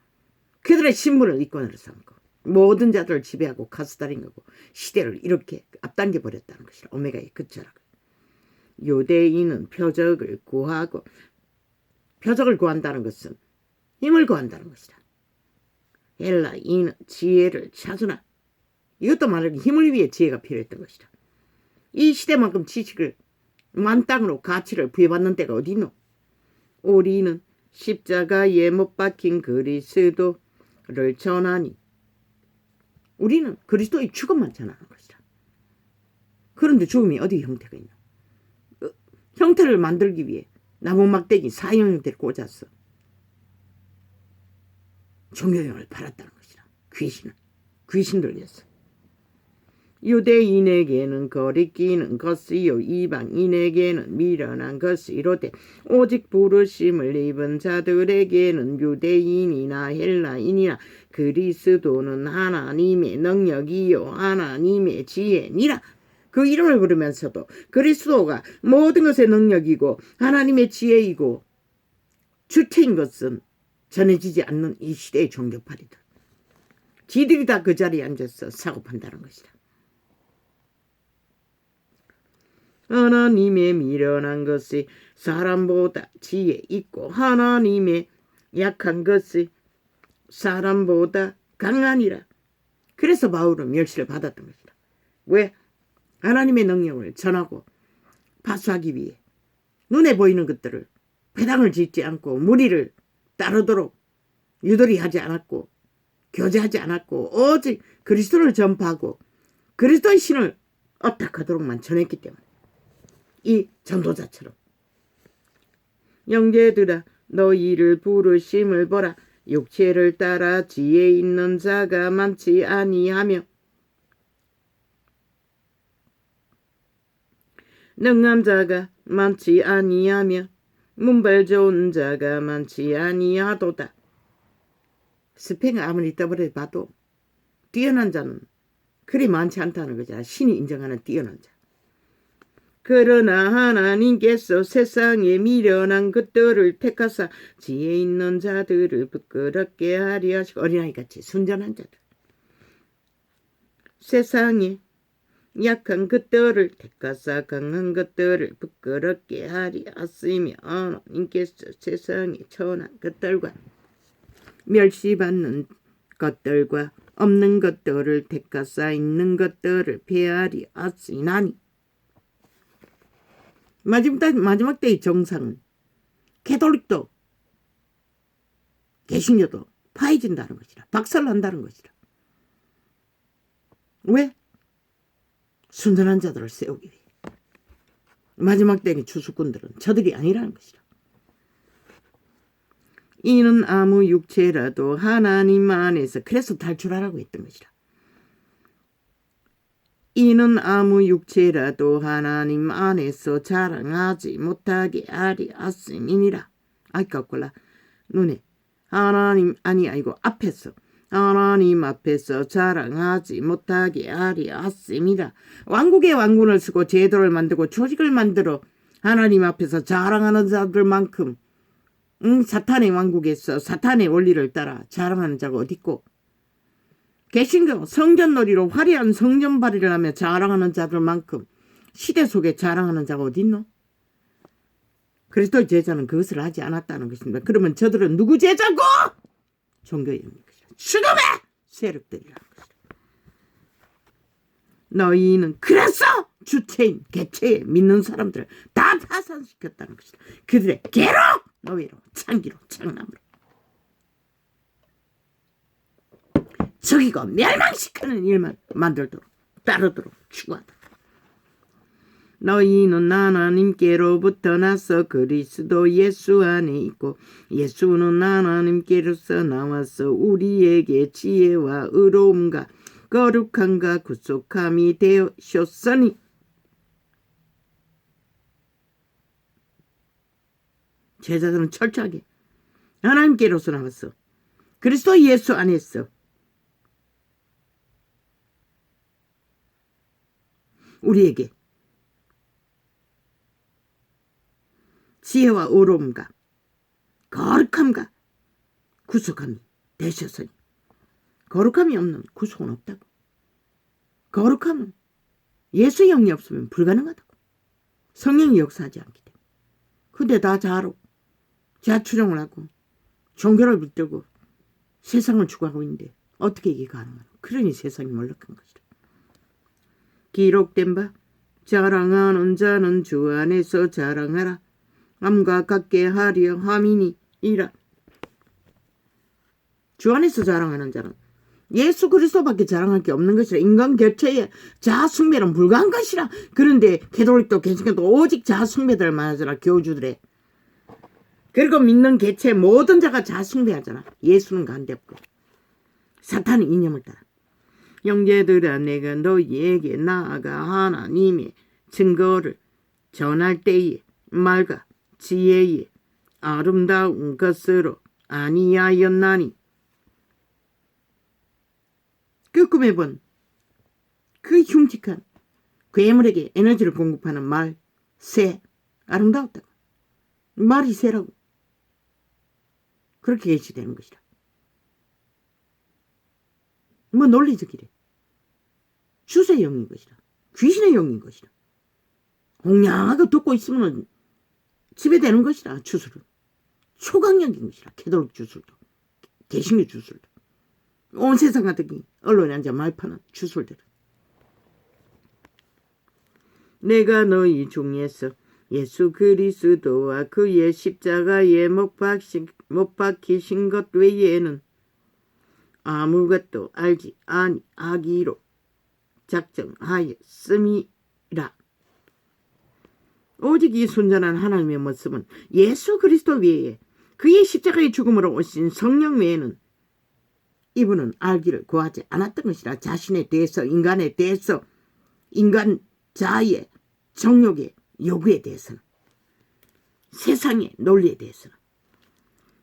그들의 신분을 이권으로 삼고 모든 자들을 지배하고 가스다린 거고 시대를 이렇게 앞당겨 버렸다는 것이라. 오메가의 끝자락. 유대인은 표적을 구하고 표적을 구한다는 것은 힘을 구한다는 것이다. 헬라인은 지혜를 찾으나 이것도 말하기 힘을 위해 지혜가 필요했던 것이다. 이 시대만큼 지식을 만땅으로 가치를 부여받는 때가 어디 있노? 우리는 십자가에 못 박힌 그리스도를 전하니 우리는 그리스도의 죽음만 전하는 것이다. 그런데 죽음이 어디 형태가 있냐? 형태를 만들기 위해 나무 막대기 사형 형태를 꽂았어. 종교형을 팔았다는 것이다. 귀신들이었어. 유대인에게는 거리끼는 것이요 이방인에게는 미련한 것이로되 오직 부르심을 입은 자들에게는 유대인이나 헬라인이나 그리스도는 하나님의 능력이요 하나님의 지혜니라. 그 이름을 부르면서도 그리스도가 모든 것의 능력이고 하나님의 지혜이고 주체인 것은 전해지지 않는 이 시대의 종교파리들. 지들이 다 그 자리에 앉아서 사고 판다는 것이다. 하나님의 미련한 것이 사람보다 지혜 있고 하나님의 약한 것이 사람보다 강하니라. 그래서 바울은 멸시를 받았던 것이다. 왜? 하나님의 능력을 전하고 파수하기 위해 눈에 보이는 것들을 배당을 짓지 않고 무리를 따르도록 유도리 하지 않았고 교제하지 않았고 오직 그리스도를 전파하고 그리스도의 신을 어탁하도록만 전했기 때문에 이 전도자처럼 형제들아 너희를 부르심을 보라. 육체를 따라 지혜 있는 자가 많지 아니하며 능한 자가 많지 아니하며 문발 좋은 자가 많지 아니하도다. 스펙을 아무리 떠버려 봐도 뛰어난 자는 그리 많지 않다는 거죠. 신이 인정하는 뛰어난 자. 그러나 하나님께서 세상에 미련한 것들을 택하사 지혜 있는 자들을 부끄럽게 하려 하시고 어린아이같이 순전한 자들. 세상에 약한 것들을 택하사 강한 것들을 부끄럽게 하려 하시며 하나님께서 세상에 천한 것들과 멸시받는 것들과 없는 것들을 택하사 있는 것들을 폐하리 하시나니. 마지막 때의 정상은 캐톨릭도 개신교도 파해진다는 것이라. 박살난다는 것이라. 왜? 순전한 자들을 세우기 위해. 마지막 때의 주수꾼들은 저들이 아니라는 것이라. 이는 아무 육체라도 하나님 안에서 그래서 탈출하라고 했던 것이라. 이는 아무 육체라도 하나님 안에서 자랑하지 못하게 하리 하심이니라. 아이까꼴라 눈에 하나님 아니고 앞에서 하나님 앞에서 자랑하지 못하게 하리 하심이라. 왕국의 왕군을 쓰고 제도를 만들고 조직을 만들어 하나님 앞에서 자랑하는 자들만큼 사탄의 왕국에서 사탄의 원리를 따라 자랑하는 자가 어디 있고 개신교 성전놀이로 화려한 성전발이를 하며 자랑하는 자들만큼 시대 속에 자랑하는 자가 어디 있노? 그리스도의 제자는 그것을 하지 않았다는 것입니다. 그러면 저들은 누구 제자고? 종교의 영역이라. 죽음의 세력들이라는 것이다. 너희는 그래서 주체인 개체에 믿는 사람들을 다 파산시켰다는 것이다. 그들의 개로 노예로 창기로 창남으로 적이고 멸망시키는 일만 만들도록 따르도록 추구하다. 너희는 하나님께로부터 나서 그리스도 예수 안에 있고 예수는 하나님께로서 나와서 우리에게 지혜와 의로움과 거룩함과 구속함이 되셨으니 제자들은 철저하게 하나님께로서 나왔어. 그리스도 예수 안에서 우리에게 지혜와 의로움과 거룩함과 구속함이 되셨으니 거룩함이 없는 구속은 없다고. 거룩함은 예수의 영이 없으면 불가능하다고. 성령이 역사하지 않기 때문에. 근데 다 자로 자추종을 하고 종교를 붙들고 세상을 추구하고 있는데 어떻게 이게 가능하나. 그러니 세상이 몰락한 것이다. 기록된 바 자랑하는 자는 주 안에서 자랑하라. 함과 같게 하려 함이니이라. 주 안에서 자랑하는 자는 예수 그리스도밖에 자랑할 게 없는 것이라. 인간 개체의 자아숭배는 불가한 것이라. 그런데 개돌릭도 개신교도 오직 자아숭배들만 하잖아. 교주들의. 그리고 믿는 개체의 모든 자가 자아숭배하잖아. 예수는 간대없고 사탄은 이념을 따라. 형제들아 내가 너희에게 나아가 하나님의 증거를 전할 때에 말과 지혜의 아름다운 것으로 아니하였나니. 그 꿈에 본 그 흉측한 괴물에게 에너지를 공급하는 말, 새, 아름다웠다고. 말이 새라고. 그렇게 계시되는 것이다. 뭐 논리적이래. 주세의 영인 것이다. 귀신의 영인 것이다. 공양하게 듣고 있으면 지배되는 것이다. 주술은. 초강력인 것이다. 캐톨릭 주술도. 개신교 주술도. 온 세상 가득히 언론에 앉아 말파는 주술들은. 내가 너희 중에서 예수 그리스도와 그의 십자가에 못 박히신 것 외에는 아무것도 알지 아니하기로 작정하였음이라. 오직 이 순전한 하나님의 모습은 예수 그리스도 외에 그의 십자가의 죽음으로 오신 성령 외에는 이분은 알기를 구하지 않았던 것이라. 자신에 대해서, 인간에 대해서, 인간 자아의 정욕의 요구에 대해서는, 세상의 논리에 대해서는.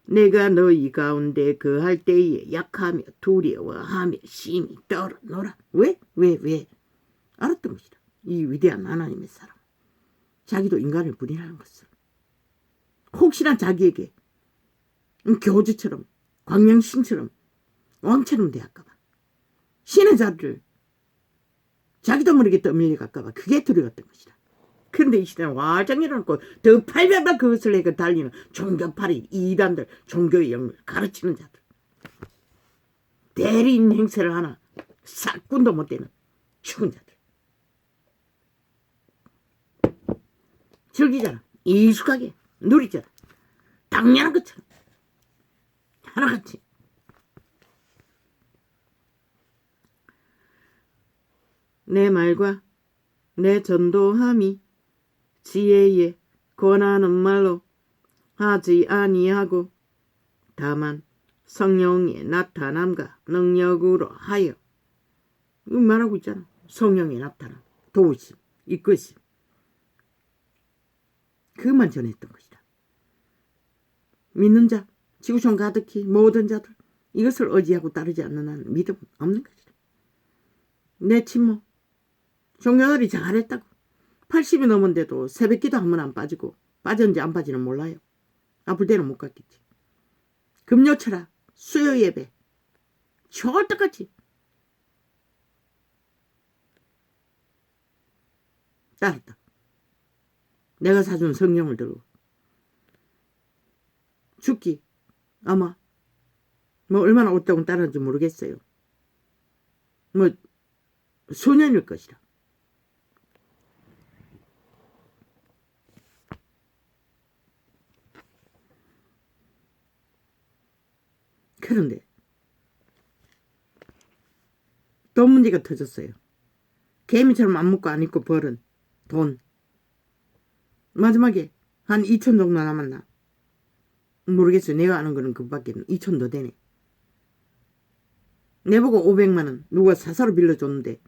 내가 너희 가운데 거할 때에 약하며 두려워하며 심히 떨어노라. 왜? 알았던 것이다. 이 위대한 하나님의 사람. 자기도 인간을 부인하는 것을. 혹시나 자기에게 교주처럼, 광명신처럼, 왕처럼 대할까봐. 신의 자리를 자기도 모르게 떠밀려갈까봐. 그게 두려웠던 것이다. 그런데 이 시대는 와장이라고 더 팔배바 그것을 내가 달리는 종교파리 이단들, 종교의 영을 가르치는 자들. 대리인 행세를 하나 싹군도 못 되는 죽은 자들. 즐기잖아. 익숙하게 누리잖아. 당연한 것처럼. 하나같이. 내 말과 내 전도함이 지혜에 권하는 말로 하지 아니하고 다만 성령의 나타남과 능력으로 하여. 말하고 있잖아. 성령의 나타남, 도우심, 이끄심. 그것만 전했던 것이다. 믿는 자, 지구촌 가득히 모든 자들 이것을 의지하고 따르지 않는 한 믿음은 없는 것이다. 내 친모 종교들이 잘했다고. 80이 넘은데도 새벽기도 한 번 안 빠지고 빠졌는지 안 빠지는 몰라요. 아플 때는 못 갔겠지. 금요철학, 수요예배 절대같이 따랐다. 내가 사준 성경을 들고. 죽기 아마 뭐 얼마나 오랫동안 따랐는지 모르겠어요. 뭐 수년일 것이다. 그런데 돈 문제가 터졌어요. 개미처럼 안 먹고 안 입고 벌은 돈. 마지막에 한 2천 정도 남았나? 모르겠어요. 내가 아는 거는 그밖에 2천 더 되네. 내보고 500만 원 누가 사사로 빌려줬는데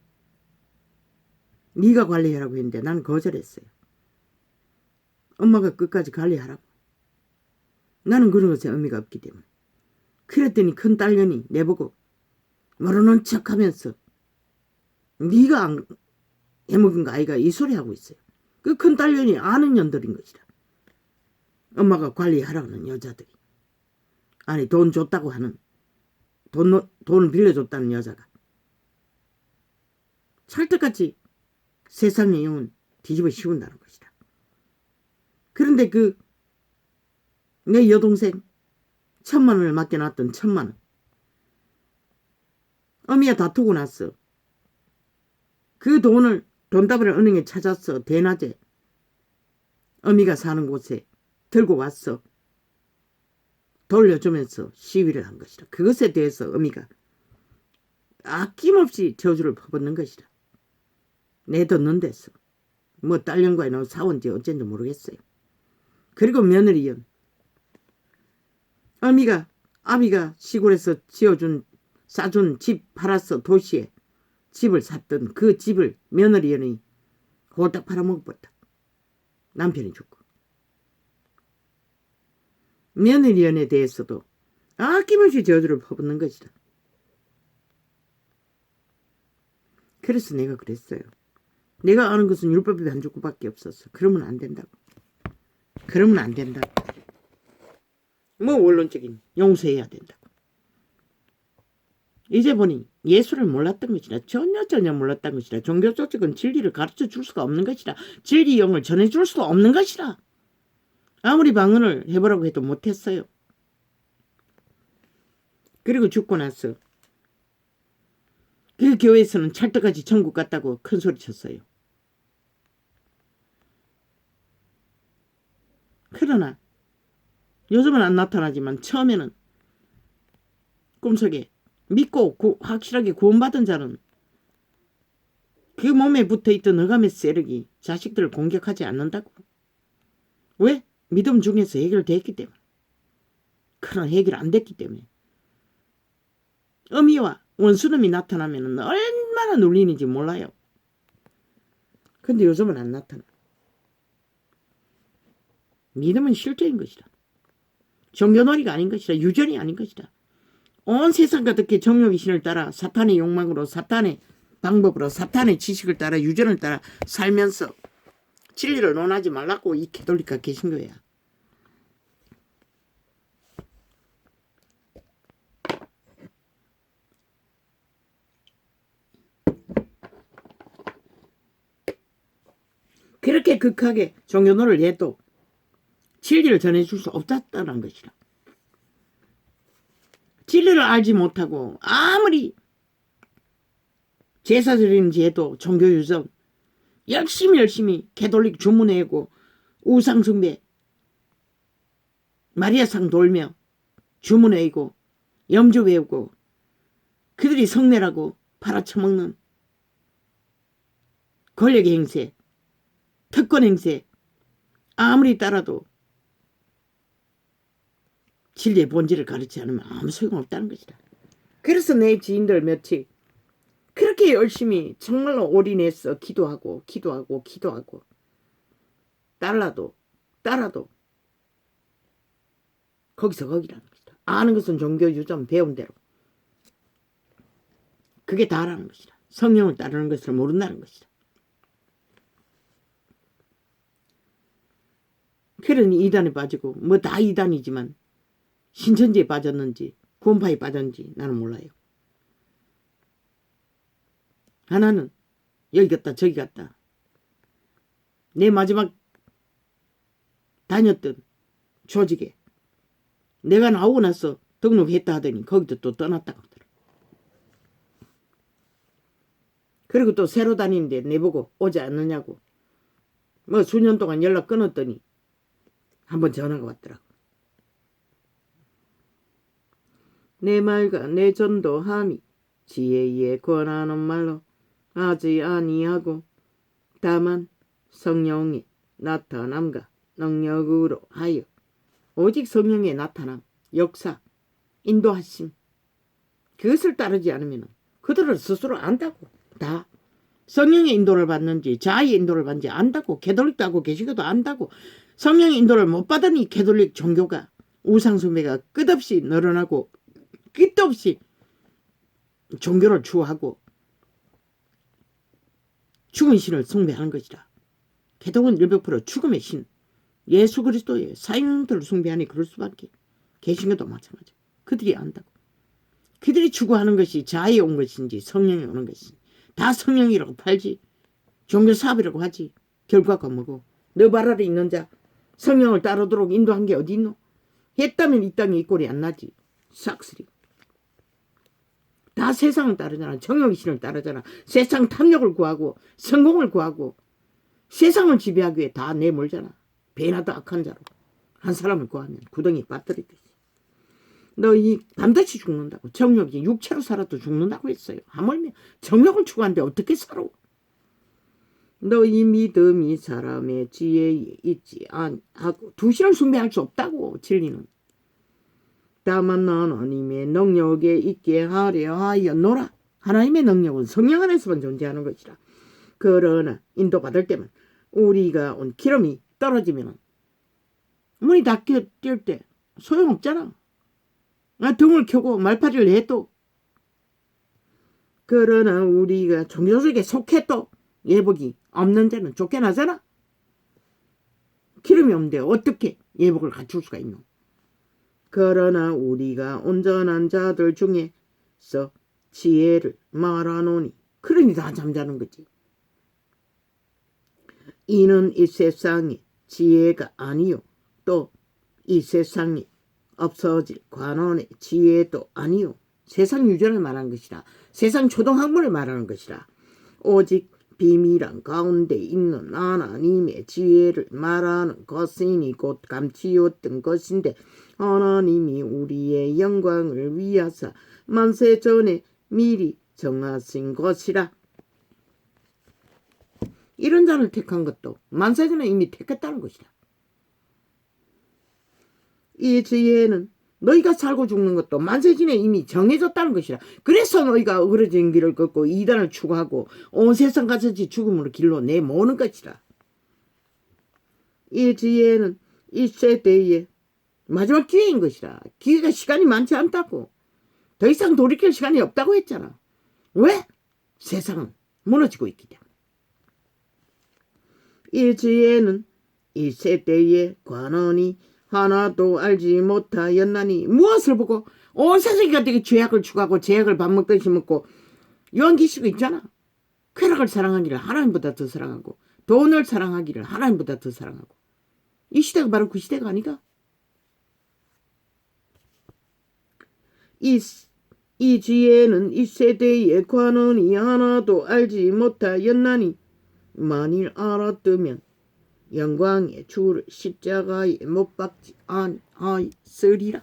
네가 관리하라고 했는데 나는 거절했어요. 엄마가 끝까지 관리하라고. 나는 그런 것에 의미가 없기 때문에. 그랬더니 큰 딸년이 내보고 모르는 척하면서 네가 안 해먹은 거 아이가 이 소리 하고 있어요. 그 큰 딸년이 아는 년들인 것이다. 엄마가 관리하라는 여자들이. 아니 돈 줬다고 하는 돈을 빌려줬다는 여자가 찰떡같이 세상의 영은 뒤집어 씌운다는 것이다. 그런데 그 내 여동생 1,000만 원을 맡겨놨던 1,000만 원 어미야 다투고 났어. 그 돈을 돈다발을 은행에 찾았어. 대낮에 어미가 사는 곳에 들고 왔어. 돌려주면서 시위를 한 것이다. 그것에 대해서 어미가 아낌없이 저주를 퍼붓는 것이다. 내뒀는 데서 뭐 딸년과의 너 사원지 어쩐지 모르겠어요. 그리고 며느리연 어미가 아비가 시골에서 싸준 집 팔아서 도시에 집을 샀던 그 집을 며느리연이 홀딱 팔아먹어버렸다. 남편이 죽고. 며느리연에 대해서도 아낌없이 저주를 퍼붓는 것이다. 그래서 내가 그랬어요. 내가 아는 것은 율법의 한 조구밖에 없었어. 그러면 안 된다고. 그러면 안 된다고. 뭐 원론적인 용서해야 된다고. 이제 보니 예수를 몰랐던 것이라 전혀 몰랐던 것이라 종교 조직은 진리를 가르쳐 줄 수가 없는 것이라 진리 영을 전해줄 수가 없는 것이라 아무리 방언을 해보라고 해도 못했어요. 그리고 죽고 나서 그 교회에서는 찰떡같이 천국 갔다고 큰 소리 쳤어요. 그러나 요즘은 안 나타나지만 처음에는 꿈속에 믿고 확실하게 구원받은 자는 그 몸에 붙어있던 흑암의 세력이 자식들을 공격하지 않는다고. 왜? 믿음 중에서 해결됐기 때문에. 그러나 해결 안 됐기 때문에. 어미와 원수놈이 나타나면 얼마나 놀리는지 몰라요. 근데 요즘은 안 나타나. 믿음은 실제인 것이다. 종교놀이가 아닌 것이다. 유전이 아닌 것이다. 온 세상 가득히 정욕의 신을 따라 사탄의 욕망으로 사탄의 방법으로 사탄의 지식을 따라 유전을 따라 살면서 진리를 논하지 말라고 이 캐톨릭가 계신 거야. 그렇게 극하게 종교놀이를 해도 진리를 전해줄 수 없었다는 것이라. 진리를 알지 못하고 아무리 제사 드리는지 해도 종교유전 열심히 캐톨릭 주문회고 우상숭배 마리아상 돌며 주문회고 염주 외우고 그들이 성례라고 팔아쳐먹는 권력의 행세 특권 행세 아무리 따라도 진리의 본질을 가르치지 않으면 아무 소용없다는 것이다. 그래서 내 지인들 몇이 그렇게 열심히 정말로 올인해서 기도하고 따라도 거기서 거기라는 것이다. 아는 것은 종교 유전 배운 대로 그게 다라는 것이다. 성령을 따르는 것을 모른다는 것이다. 그러니 이단에 빠지고 뭐 다 이단이지만 신천지에 빠졌는지 구원파에 빠졌는지 나는 몰라요. 하나는 여기 갔다 저기 갔다. 내 마지막 다녔던 조직에 내가 나오고 나서 등록했다 하더니 거기도 또 떠났다고 하더라. 그리고 또 새로 다니는데 내보고 오지 않느냐고 뭐 수년 동안 연락 끊었더니 한번 전화가 왔더라고. 내 말과 내 전도함이 지혜에 권하는 말로 하지 아니하고 다만 성령의 나타남과 능력으로 하여 오직 성령의 나타남, 역사, 인도하심 그것을 따르지 않으면 그들을 스스로 안다고. 다 성령의 인도를 받는지 자아의 인도를 받는지 안다고. 개돌릭도 하고 계시고도 안다고. 성령의 인도를 못 받으니 개돌릭 종교가 우상숭배가 끝없이 늘어나고 끝도 없이 종교를 추구하고 죽은 신을 숭배하는 것이다. 개독은 100% 죽음의 신 예수 그리스도의 사형들을 숭배하니 그럴 수밖에. 개신교도 마찬가지. 그들이 안다고. 그들이 추구하는 것이 자아에 온 것인지 성령이 오는 것인지 다 성령이라고 팔지. 종교사업이라고 하지. 결과가 뭐고. 너 발 아래 있는 자 성령을 따르도록 인도한 게 어디 있노? 했다면 이 땅에 이 꼴이 안 나지. 싹쓸이. 다 세상을 따르잖아. 정욕의 신을 따르잖아. 세상 탐욕을 구하고 성공을 구하고 세상을 지배하기 위해 다 내몰잖아. 배나도 악한 자로 한 사람을 구하면 구덩이 빠뜨리듯이. 너희 반드시 죽는다고. 정욕이 육체로 살아도 죽는다고 했어요. 하물며 정욕을 추구하는데 어떻게 살아? 너희 믿음이 사람의 지혜에 있지 않고 두 신을 숭배할 수 없다고. 진리는 다만 하나님의 능력에 있게 하려 하였노라. 하나님의 능력은 성령 안에서만 존재하는 것이라. 그러나 인도받을 때만 우리가 온 기름이 떨어지면 문이 닫혀 뛸 때 소용없잖아. 등을 켜고 말파리를 해도. 그러나 우리가 종교 속에 속해도 예복이 없는 자는 쫓겨나잖아. 기름이 없는데 어떻게 예복을 갖출 수가 있노? 그러나 우리가 온전한 자들 중에서 지혜를 말하노니. 그러니 다 잠자는 거지. 이는 이 세상의 지혜가 아니요 또 이 세상에 없어질 관원의 지혜도 아니요. 세상 유전을 말하는 것이라. 세상 초등학문을 말하는 것이라. 오직 비밀한 가운데 있는 하나님의 지혜를 말하는 것이니 곧 감추었던 것인데 하나님이 우리의 영광을 위하사 만세 전에 미리 정하신 것이라. 이런 자를 택한 것도 만세 전에 이미 택했다는 것이라. 이 지혜는 너희가 살고 죽는 것도 만세 전에 이미 정해졌다는 것이라. 그래서 너희가 어그러진 길을 걷고 이단을 추구하고 온 세상 가서지 죽음으로 길로 내모는 것이라. 이 지혜는 이 세대의 마지막 기회인 것이라. 기회가 시간이 많지 않다고. 더 이상 돌이킬 시간이 없다고 했잖아. 왜? 세상은 무너지고 있기 때문에. 이 지혜는 이 세대의 관원이 하나도 알지 못하였나니. 무엇을 보고 온 세상이 되게 죄악을 추구하고 죄악을 밥 먹듯이 먹고 연기시고 있잖아. 쾌락을 사랑하기를 하나님보다 더 사랑하고 돈을 사랑하기를 하나님보다 더 사랑하고. 이 시대가 바로 그 시대가 아닌가? 이 지혜는 이 세대의 관원이 하나도 알지 못하였나니 만일 알았다면 영광의 주를 십자가에 못 박지 아니하였으리라.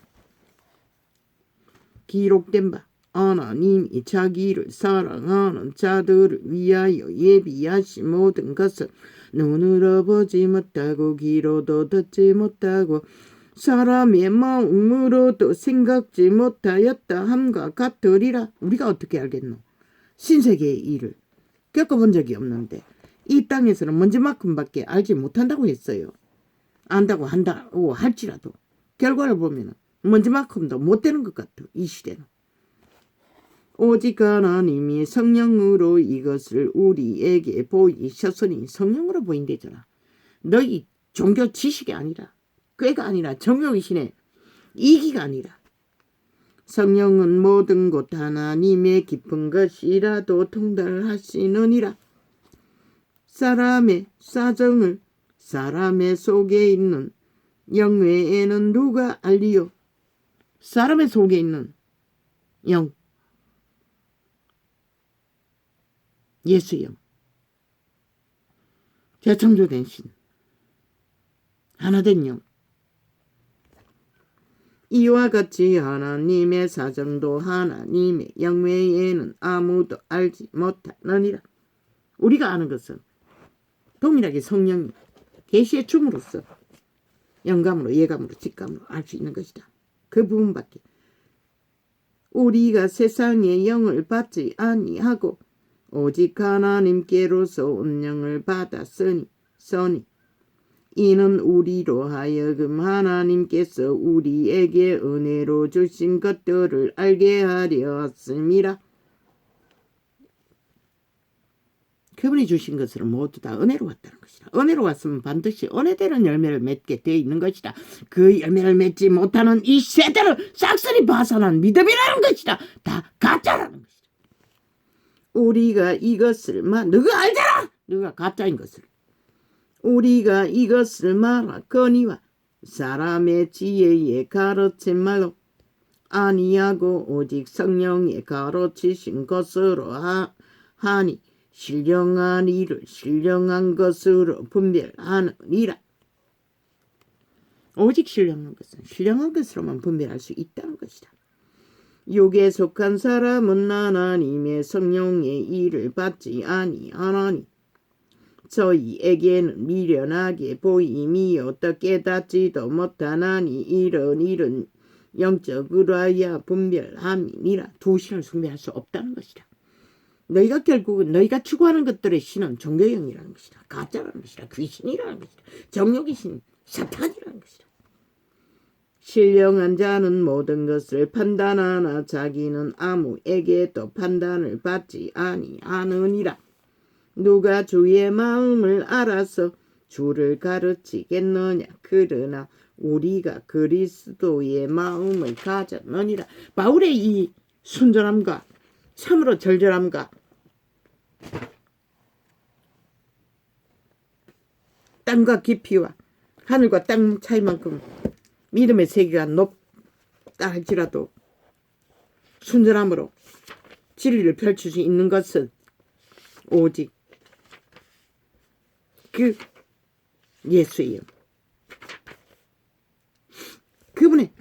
기록된 바 하나님이 자기를 사랑하는 자들을 위하여 예비하신 모든 것은 눈으로 보지 못하고 귀로도 듣지 못하고 사람의 마음으로도 생각지 못하였다 함과 같으리라. 우리가 어떻게 알겠노? 신세계의 일을 겪어본 적이 없는데 이 땅에서는 먼지만큼밖에 알지 못한다고 했어요. 안다고 한다고 할지라도 결과를 보면 먼지만큼도 못 되는 것 같아. 이 시대는. 오직 하나님이 성령으로 이것을 우리에게 보이셨으니. 성령으로 보인대잖아. 너희 종교 지식이 아니라 꾀가 아니라 정욕의 신의 이기가 아니라 성령은 모든 것 하나님의 깊은 것이라도 통달하시느니라. 사람의 사정을 사람의 속에 있는 영 외에는 누가 알리요? 사람의 속에 있는 영, 예수의 영, 재창조된 신, 하나된 영, 이와 같이 하나님의 사정도 하나님의 영외에는 아무도 알지 못하느니라. 우리가 아는 것은 동일하게 성령이 계시의 줌으로써 영감으로 예감으로 직감으로 알 수 있는 것이다. 그 부분밖에. 우리가 세상의 영을 받지 아니하고 오직 하나님께로서 온 영을 받았으니 이는 우리로 하여금 하나님께서 우리에게 은혜로 주신 것들을 알게 하려 했습니다. 그분이 주신 것은 모두 다 은혜로 왔다는 것이다. 은혜로 왔으면 반드시 은혜되는 열매를 맺게 되어 있는 것이다. 그 열매를 맺지 못하는 이 세대를 싹쓸이 파산한 믿음이라는 것이다. 다 가짜라는 것이다. 우리가 이것을 누가 알잖아. 누가 가짜인 것을. 우리가 이것을 말하거니와 사람의 지혜에 가르친 말로 아니하고 오직 성령의 가르치신 것으로 하니 신령한 일을 신령한 것으로 분별하느니라. 오직 신령한 것은 신령한 것으로만 분별할 수 있다는 것이다. 육에 속한 사람은 하나님의 성령의 일을 받지 아니하나니 저희에게는 미련하게 보임이요 또 깨닫지도 못하나니 이런 일은 영적으로 하여 분별함이니라. 두 신을 숭배할 수 없다는 것이다. 너희가 결국은 너희가 추구하는 것들의 신은 종교형이라는 것이다. 가짜라는 것이다. 귀신이라는 것이다. 정욕의 신, 사탄이라는 것이다. 신령한 자는 모든 것을 판단하나 자기는 아무에게도 판단을 받지 아니하느니라. 누가 주의 마음을 알아서 주를 가르치겠느냐. 그러나 우리가 그리스도의 마음을 가졌느니라. 바울의 이 순전함과 참으로 절절함과 땅과 깊이와 하늘과 땅 차이만큼 믿음의 세계가 높다 할지라도 순전함으로 진리를 펼칠 수 있는 것은 오직 그 예수예요. 그분의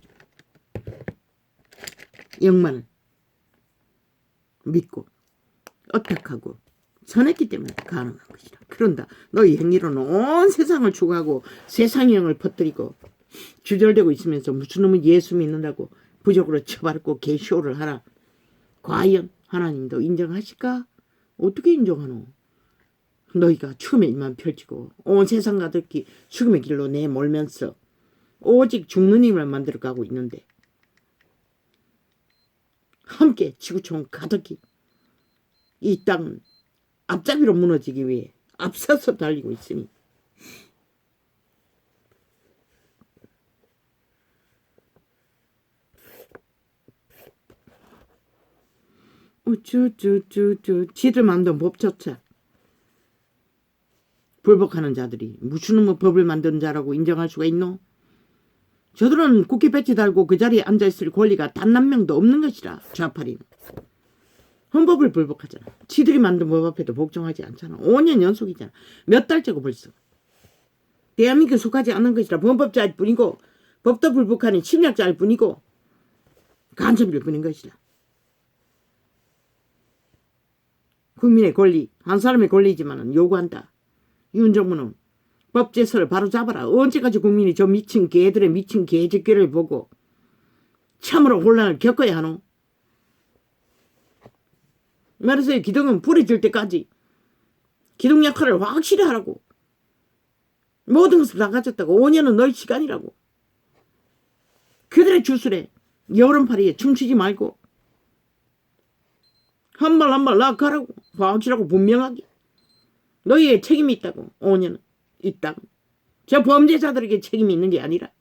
영만을 믿고 어택하고 전했기 때문에 가능한 것이다. 그런다. 너희 행위로는 온 세상을 추구하고 세상의 영을 퍼뜨리고 주절되고 있으면서 무슨 놈은 예수 믿는다고 부적으로 쳐밟고 개쇼를 하라. 과연 하나님도 인정하실까? 어떻게 인정하노? 너희가 죽음의 일만 펼치고 온 세상 가득히 죽음의 길로 내몰면서 오직 죽는 힘을 만들어가고 있는데 함께 지구촌 가득히 이 땅은 앞잡이로 무너지기 위해 앞서서 달리고 있으니 지들 만든 법조차 불복하는 자들이 무슨 뭐 법을 만든 자라고 인정할 수가 있노? 저들은 국회 배지 달고 그 자리에 앉아있을 권리가 단 한 명도 없는 것이라. 좌파리는 헌법을 불복하잖아. 지들이 만든 법 앞에도 복종하지 않잖아. 5년 연속이잖아. 몇 달째고 벌써. 대한민국에 속하지 않는 것이라. 범법자일 뿐이고 법도 불복하는 침략자일 뿐이고 간첩일 뿐인 것이라. 국민의 권리, 한 사람의 권리지만 요구한다. 윤 정부는 법제서를 바로 잡아라. 언제까지 국민이 저 미친 개들의 미친 개짓개를 보고 참으로 혼란을 겪어야 하노? 말해서 기둥은 불이 들 때까지 기둥 역할을 확실히 하라고. 모든 것을 다 가졌다고. 5년은 너희 시간이라고. 그들의 주술에 여름파리에 춤추지 말고 한 발 한 발 나가라고. 확실하고 분명하게. 너희의 책임이 있다고. 5년은 있다고. 저 범죄자들에게 책임이 있는 게 아니라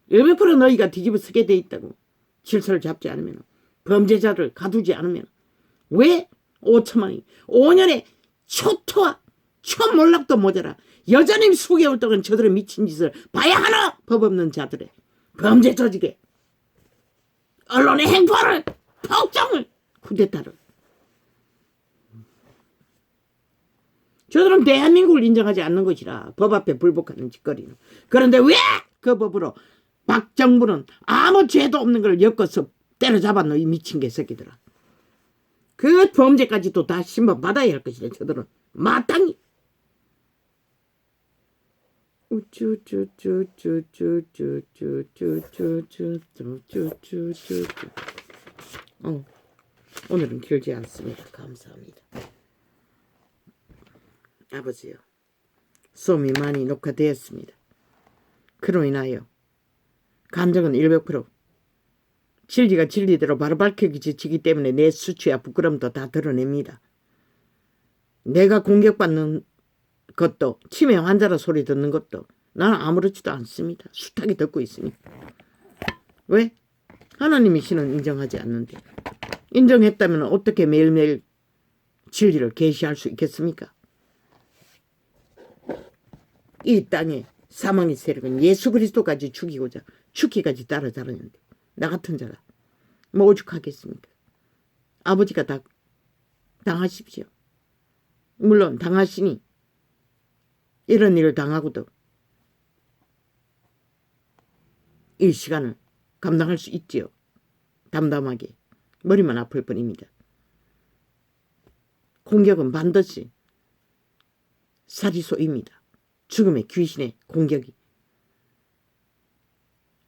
100% 너희가 뒤집어 쓰게 돼 있다고. 질서를 잡지 않으면, 범죄자를 가두지 않으면. 왜 5천만이 5년에 초토화 초몰락도 모자라 여전히 수개월 동안 저들의 미친 짓을 봐야 하나. 법 없는 자들의 범죄 조직에 언론의 행포를 폭정을 쿠데타를. 저들은 대한민국을 인정하지 않는 것이라. 법 앞에 불복하는 짓거리는. 그런데 왜 그 법으로 박정부는 아무 죄도 없는 걸 엮어서 때려잡았노. 이 미친 개새끼들아. 그 범죄까지도 다 심판받아야 할 것이래. 저들은 마땅히. 오늘은 길지 않습니다. 감사합니다. 아버지요, 소음이 많이 녹화되었습니다. 그로 인하여 감정은 100%, 진리가 진리대로 바로 밝혀지기 때문에 내 수치와 부끄럼도 다 드러냅니다. 내가 공격받는 것도, 치매 환자라 소리 듣는 것도 나는 아무렇지도 않습니다. 숱하게 듣고 있으니. 왜? 하나님이 신은 인정하지 않는데. 인정했다면 어떻게 매일매일 진리를 계시할 수 있겠습니까? 이 땅에 사망의 세력은 예수 그리스도까지 죽기까지 따라잡았는데 나 같은 자가 뭐 오죽하겠습니까? 아버지가 다 당하십시오. 물론 당하시니 이런 일을 당하고도 이 시간을 감당할 수 있지요. 담담하게. 머리만 아플 뿐입니다. 공격은 반드시 사리소입니다. 죽음의 귀신의 공격이.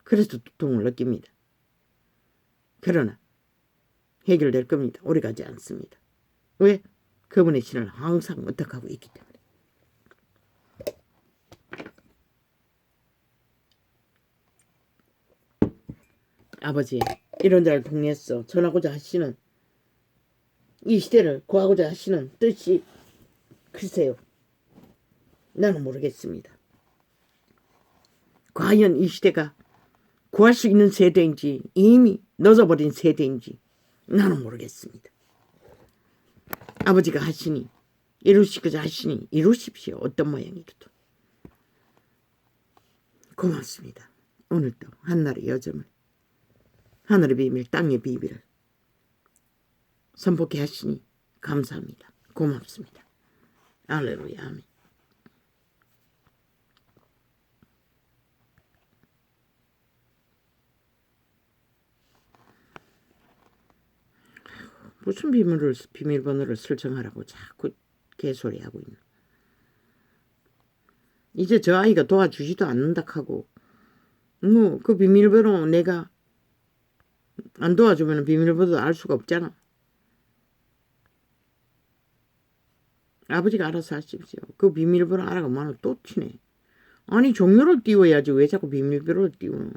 그래서 두통을 느낍니다. 그러나 해결될 겁니다. 오래가지 않습니다. 왜? 그분의 신을 항상 의탁하고 있기 때문에. 아버지, 이런 자를 통해서 전하고자 하시는, 이 시대를 구하고자 하시는 뜻이 글쎄요, 나는 모르겠습니다. 과연 이 시대가 구할 수 있는 세대인지 이미 늦어버린 세대인지 나는 모르겠습니다. 아버지가 하시니, 이루시고자 하시니 이루십시오. 어떤 모양이라도. 고맙습니다. 오늘도 한날의 여정을, 하늘의 비밀, 땅의 비밀을 선포케 하시니 감사합니다. 고맙습니다. 할렐루야. 아멘. 무슨 비밀번호를 설정하라고 자꾸 개소리하고 있나. 이제 저 아이가 도와주지도 않는다 하고, 뭐 그 비밀번호 내가 안 도와주면 비밀번호도 알 수가 없잖아. 아버지가 알아서 하십시오. 그 비밀번호 알아가 뭐하나 또 치네. 아니 종료를 띄워야지 왜 자꾸 비밀번호를 띄우노.